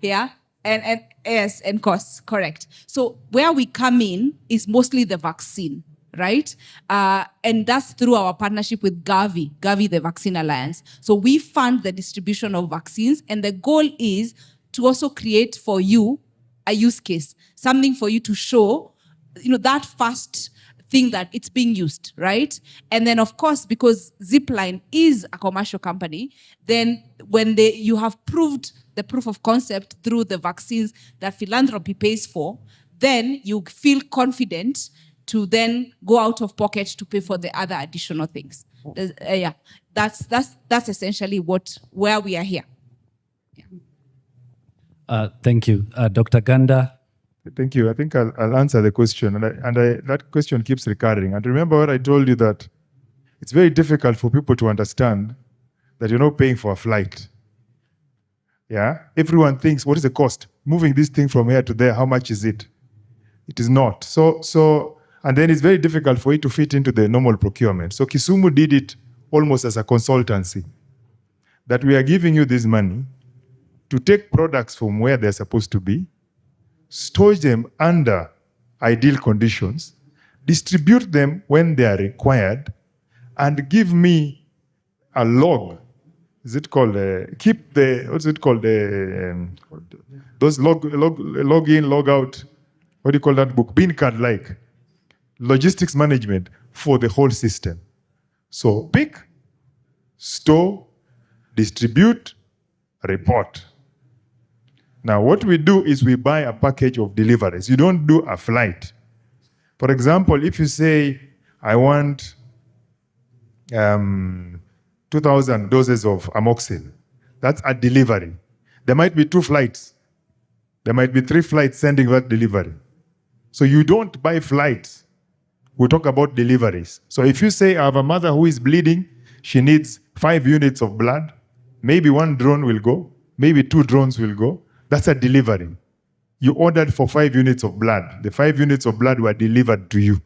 Speaker 10: Yeah, and yes, and costs, correct. So where we come in is mostly the vaccine, right? And that's through our partnership with Gavi, the Vaccine Alliance. So we fund the distribution of vaccines, and the goal is to also create for you a use case, something for you to show, that first thing that it's being used, right? And then, of course, because Zipline is a commercial company, then when you have proved the proof of concept through the vaccines that philanthropy pays for, then you feel confident to then go out of pocket to pay for the other additional things. Yeah, that's essentially where we are here. Yeah.
Speaker 4: Thank you, Dr. Ganda.
Speaker 7: Thank you. I think I'll answer the question, and that question keeps recurring. And remember what I told you, that it's very difficult for people to understand that you're not paying for a flight. Yeah, everyone thinks, what is the cost? Moving this thing from here to there, how much is it? It is not. So. And then it's very difficult for it to fit into the normal procurement. So Kisumu did it almost as a consultancy, that we are giving you this money to take products from where they're supposed to be, store them under ideal conditions, distribute them when they are required, and give me a log. Is it called, keep the, what's it called? Those log in, log out, what do you call that book? Bean card like. Logistics management for the whole system. So pick, store, distribute, report. Now what we do is we buy a package of deliveries. You don't do a flight. For example, if you say, I want 2,000 doses of amoxil, that's a delivery. There might be 2 flights. There might be 3 flights sending that delivery. So you don't buy flights We talk about deliveries. So if you say I have a mother who is bleeding, she needs 5 units of blood, maybe 1 drone will go, maybe 2 drones will go. That's a delivery. You ordered for 5 units of blood. The 5 units of blood were delivered to you.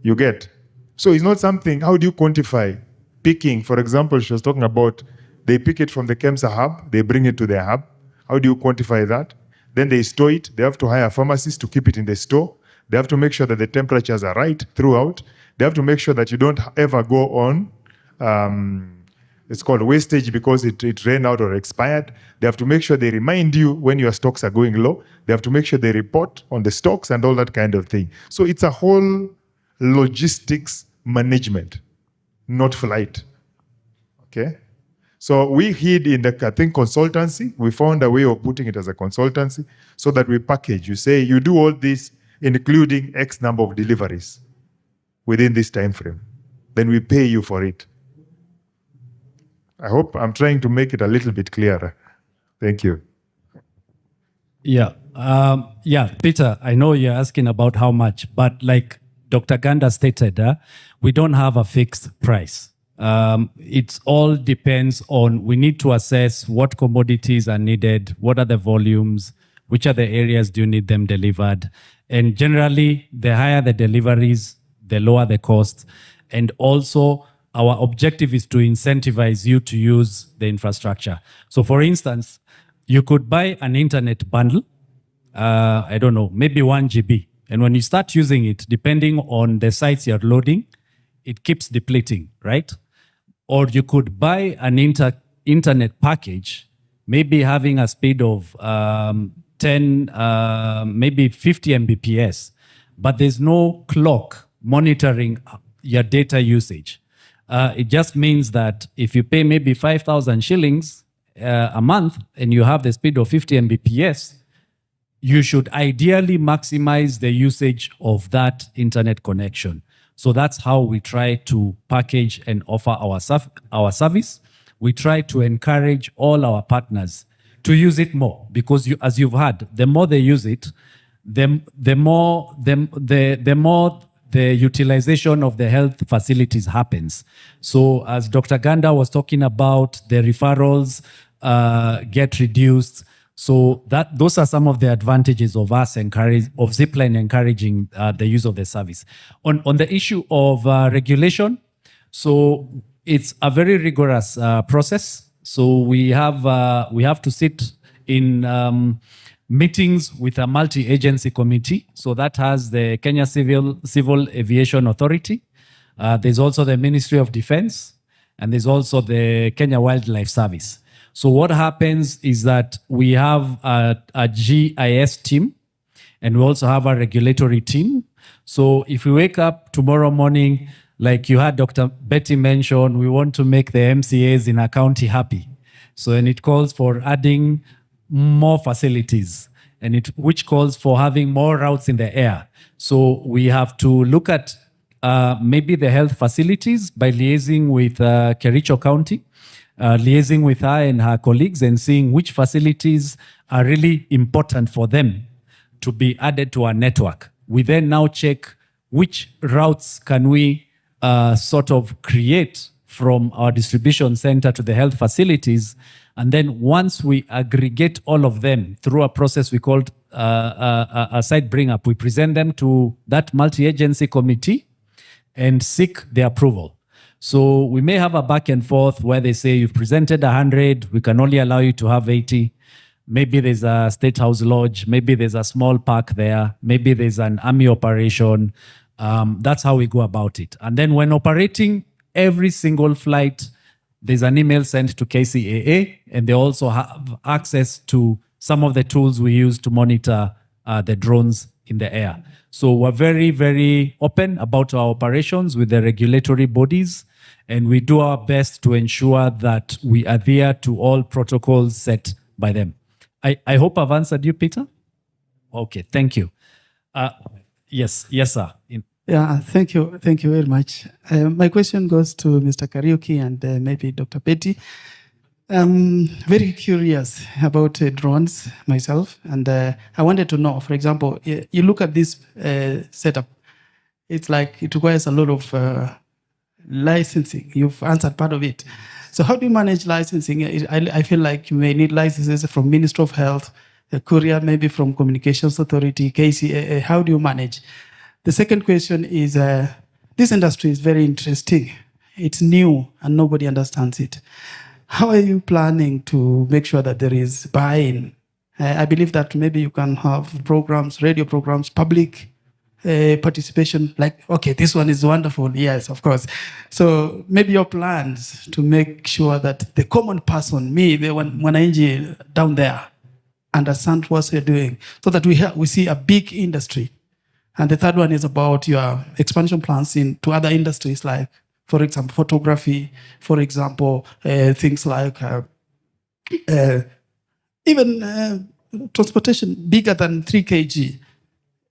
Speaker 7: You get? So it's not something, how do you quantify? Picking, for example, she was talking about they pick it from the KEMSA hub, they bring it to their hub. How do you quantify that? Then they store it. They have to hire pharmacists to keep it in the store. They have to make sure that the temperatures are right throughout. They have to make sure that you don't ever go on, it's called wastage because it ran out or expired. They have to make sure they remind you when your stocks are going low. They have to make sure they report on the stocks and all that kind of thing. So it's a whole logistics management, not flight. Okay? So we hid in the, I think, consultancy. We found a way of putting it as a consultancy so that we package. You say, you do all this, including X number of deliveries within this time frame. Then we pay you for it. I hope I'm trying to make it a little bit clearer. Thank you.
Speaker 4: Yeah. Peter, I know you're asking about how much, but like Dr. Ganda stated, we don't have a fixed price. It all depends on, we need to assess what commodities are needed, what are the volumes, which are the areas do you need them delivered. And generally, the higher the deliveries, the lower the cost. And also, our objective is to incentivize you to use the infrastructure. So for instance, you could buy an internet bundle, I don't know, maybe 1 GB. And when you start using it, depending on the sites you're loading, it keeps depleting, right? Or you could buy an internet package, maybe having a speed of 10, maybe 50 Mbps, but there's no clock monitoring your data usage. It just means that if you pay maybe 5,000 shillings a month and you have the speed of 50 Mbps, you should ideally maximize the usage of that internet connection. So that's how we try to package and offer our service. We try to encourage all our partners to use it more because, as you've heard, the more they use it, the more the utilization of the health facilities happens. So as Dr. Ganda was talking about, the referrals get reduced. So those are some of the advantages of Zipline encouraging the use of the service. On the issue of regulation, so it's a very rigorous process. So we have to sit in meetings with a multi-agency committee. So that has the Kenya Civil Aviation Authority. There's also the Ministry of Defense, and there's also the Kenya Wildlife Service. So what happens is that we have a GIS team, and we also have a regulatory team. So if we wake up tomorrow morning, like you had Dr. Betty mention, we want to make the MCAs in a county happy. So, and it calls for adding more facilities, and which calls for having more routes in the air. So we have to look at maybe the health facilities by liaising with Kericho County, liaising with her and her colleagues and seeing which facilities are really important for them to be added to our network. We then now check which routes can we sort of create from our distribution center to the health facilities. And then once we aggregate all of them through a process we called a site bring up, we present them to that multi-agency committee and seek their approval. So we may have a back and forth where they say, you've presented 100, we can only allow you to have 80. Maybe there's a State House Lodge, maybe there's a small park there, maybe there's an army operation. That's how we go about it. And then when operating every single flight, there's an email sent to KCAA, and they also have access to some of the tools we use to monitor the drones in the air. So we're very, very open about our operations with the regulatory bodies, and we do our best to ensure that we adhere to all protocols set by them. I hope I've answered you, Peter. Okay, thank you. Yes, sir.
Speaker 13: Yeah, thank you very much. My question goes to Mr. Kariuki and maybe Dr. Petty. I'm very curious about drones myself, and I wanted to know, for example, you look at this setup. it's like it requires a lot of licensing. You've answered part of it. So how do you manage licensing? I feel like you may need licenses from Ministry of Health, the courier maybe from Communications Authority, KCAA. How do you manage? The second question is, this industry is very interesting. It's new and nobody understands it. How are you planning to make sure that there is buy-in? I believe that maybe you can have programs, radio programs, public participation, like, okay, this one is wonderful. Yes, of course. So maybe your plans to make sure that the common person, me, the wananchi down there, understand what you're doing so that we see a big industry. And the third one is about your expansion plans into other industries, like, for example, photography, for example, things like even transportation bigger than 3 kg.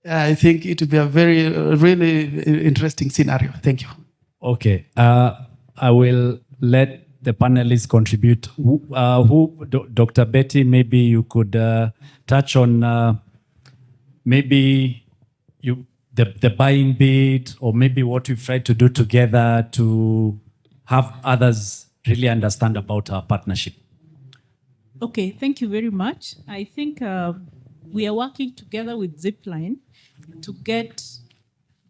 Speaker 13: I think it would be a very, really interesting scenario. Thank you.
Speaker 4: Okay. I will let the panelists contribute. Dr. Betty, maybe you could touch on maybe the buying bit, or maybe what we've tried to do together to have others really understand about our partnership.
Speaker 8: Okay, thank you very much. I think we are working together with Zipline to get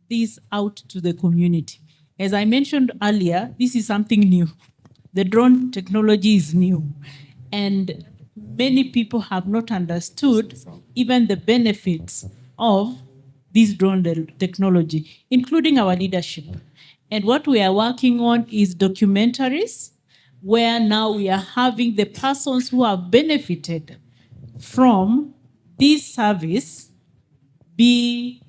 Speaker 8: this out to the community. As I mentioned earlier, this is something new. The drone technology is new, and many people have not understood even the benefits of this drone technology, including our leadership. And what we are working on is documentaries, where now we are having the persons who have benefited from this service be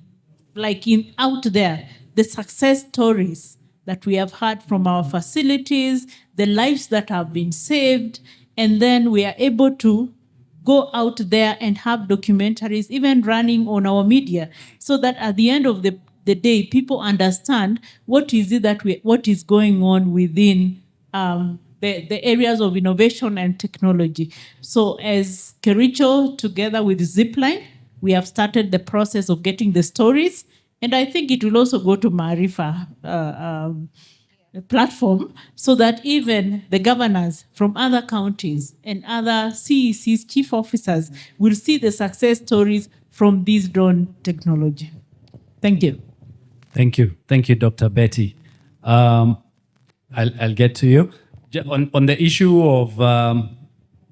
Speaker 8: like out there, the success stories that we have had from our facilities, the lives that have been saved, and then we are able to go out there and have documentaries, even running on our media, so that at the end of the day, people understand what is going on within the areas of innovation and technology. So as Kericho, together with Zipline, we have started the process of getting the stories, and I think it will also go to Marifa platform, so that even the governors from other counties and other CECs, chief officers, will see the success stories from this drone technology. Thank you.
Speaker 4: Thank you. Thank you, Dr. Betty. I'll get to you. On the issue of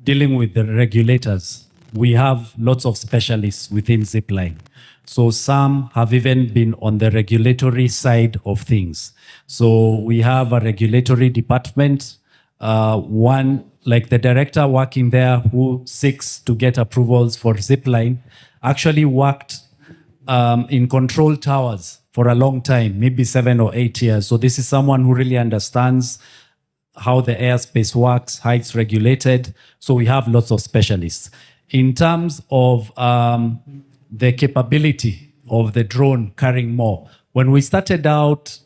Speaker 4: dealing with the regulators, we have lots of specialists within Zipline. So some have even been on the regulatory side of things. So we have a regulatory department, one like the director working there who seeks to get approvals for Zipline, actually worked in control towers for a long time, maybe 7 or 8 years. So this is someone who really understands how the airspace works, how it's regulated. So we have lots of specialists. In terms of the capability of the drone carrying more, when we started out,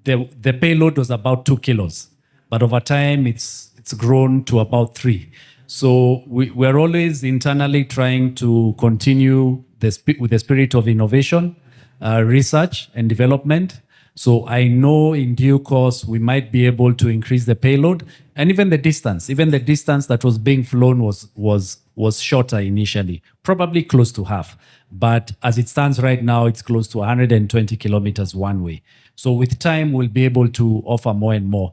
Speaker 4: the payload was about 2 kilos, but over time it's grown to about 3. So we're always internally trying to continue with the spirit of innovation, research and development. So I know in due course we might be able to increase the payload, and even the distance. Even the distance that was being flown was shorter initially, probably close to half. But as it stands right now, it's close to 120 kilometers one way. So with time, we'll be able to offer more and more.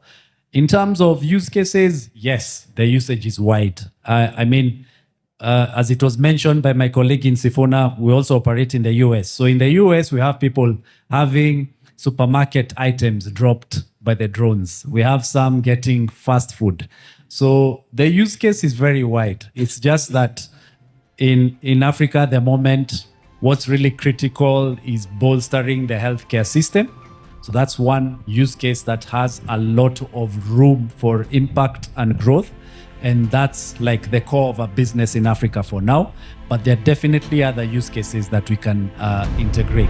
Speaker 4: In terms of use cases, yes, the usage is wide. As it was mentioned by my colleague in Sifuna, we also operate in the US. So in the US, we have people having supermarket items dropped by the drones. We have some getting fast food. So the use case is very wide. It's just that in Africa at the moment, what's really critical is bolstering the healthcare system. So that's one use case that has a lot of room for impact and growth. And that's like the core of our business in Africa for now. But there are definitely other use cases that we can integrate.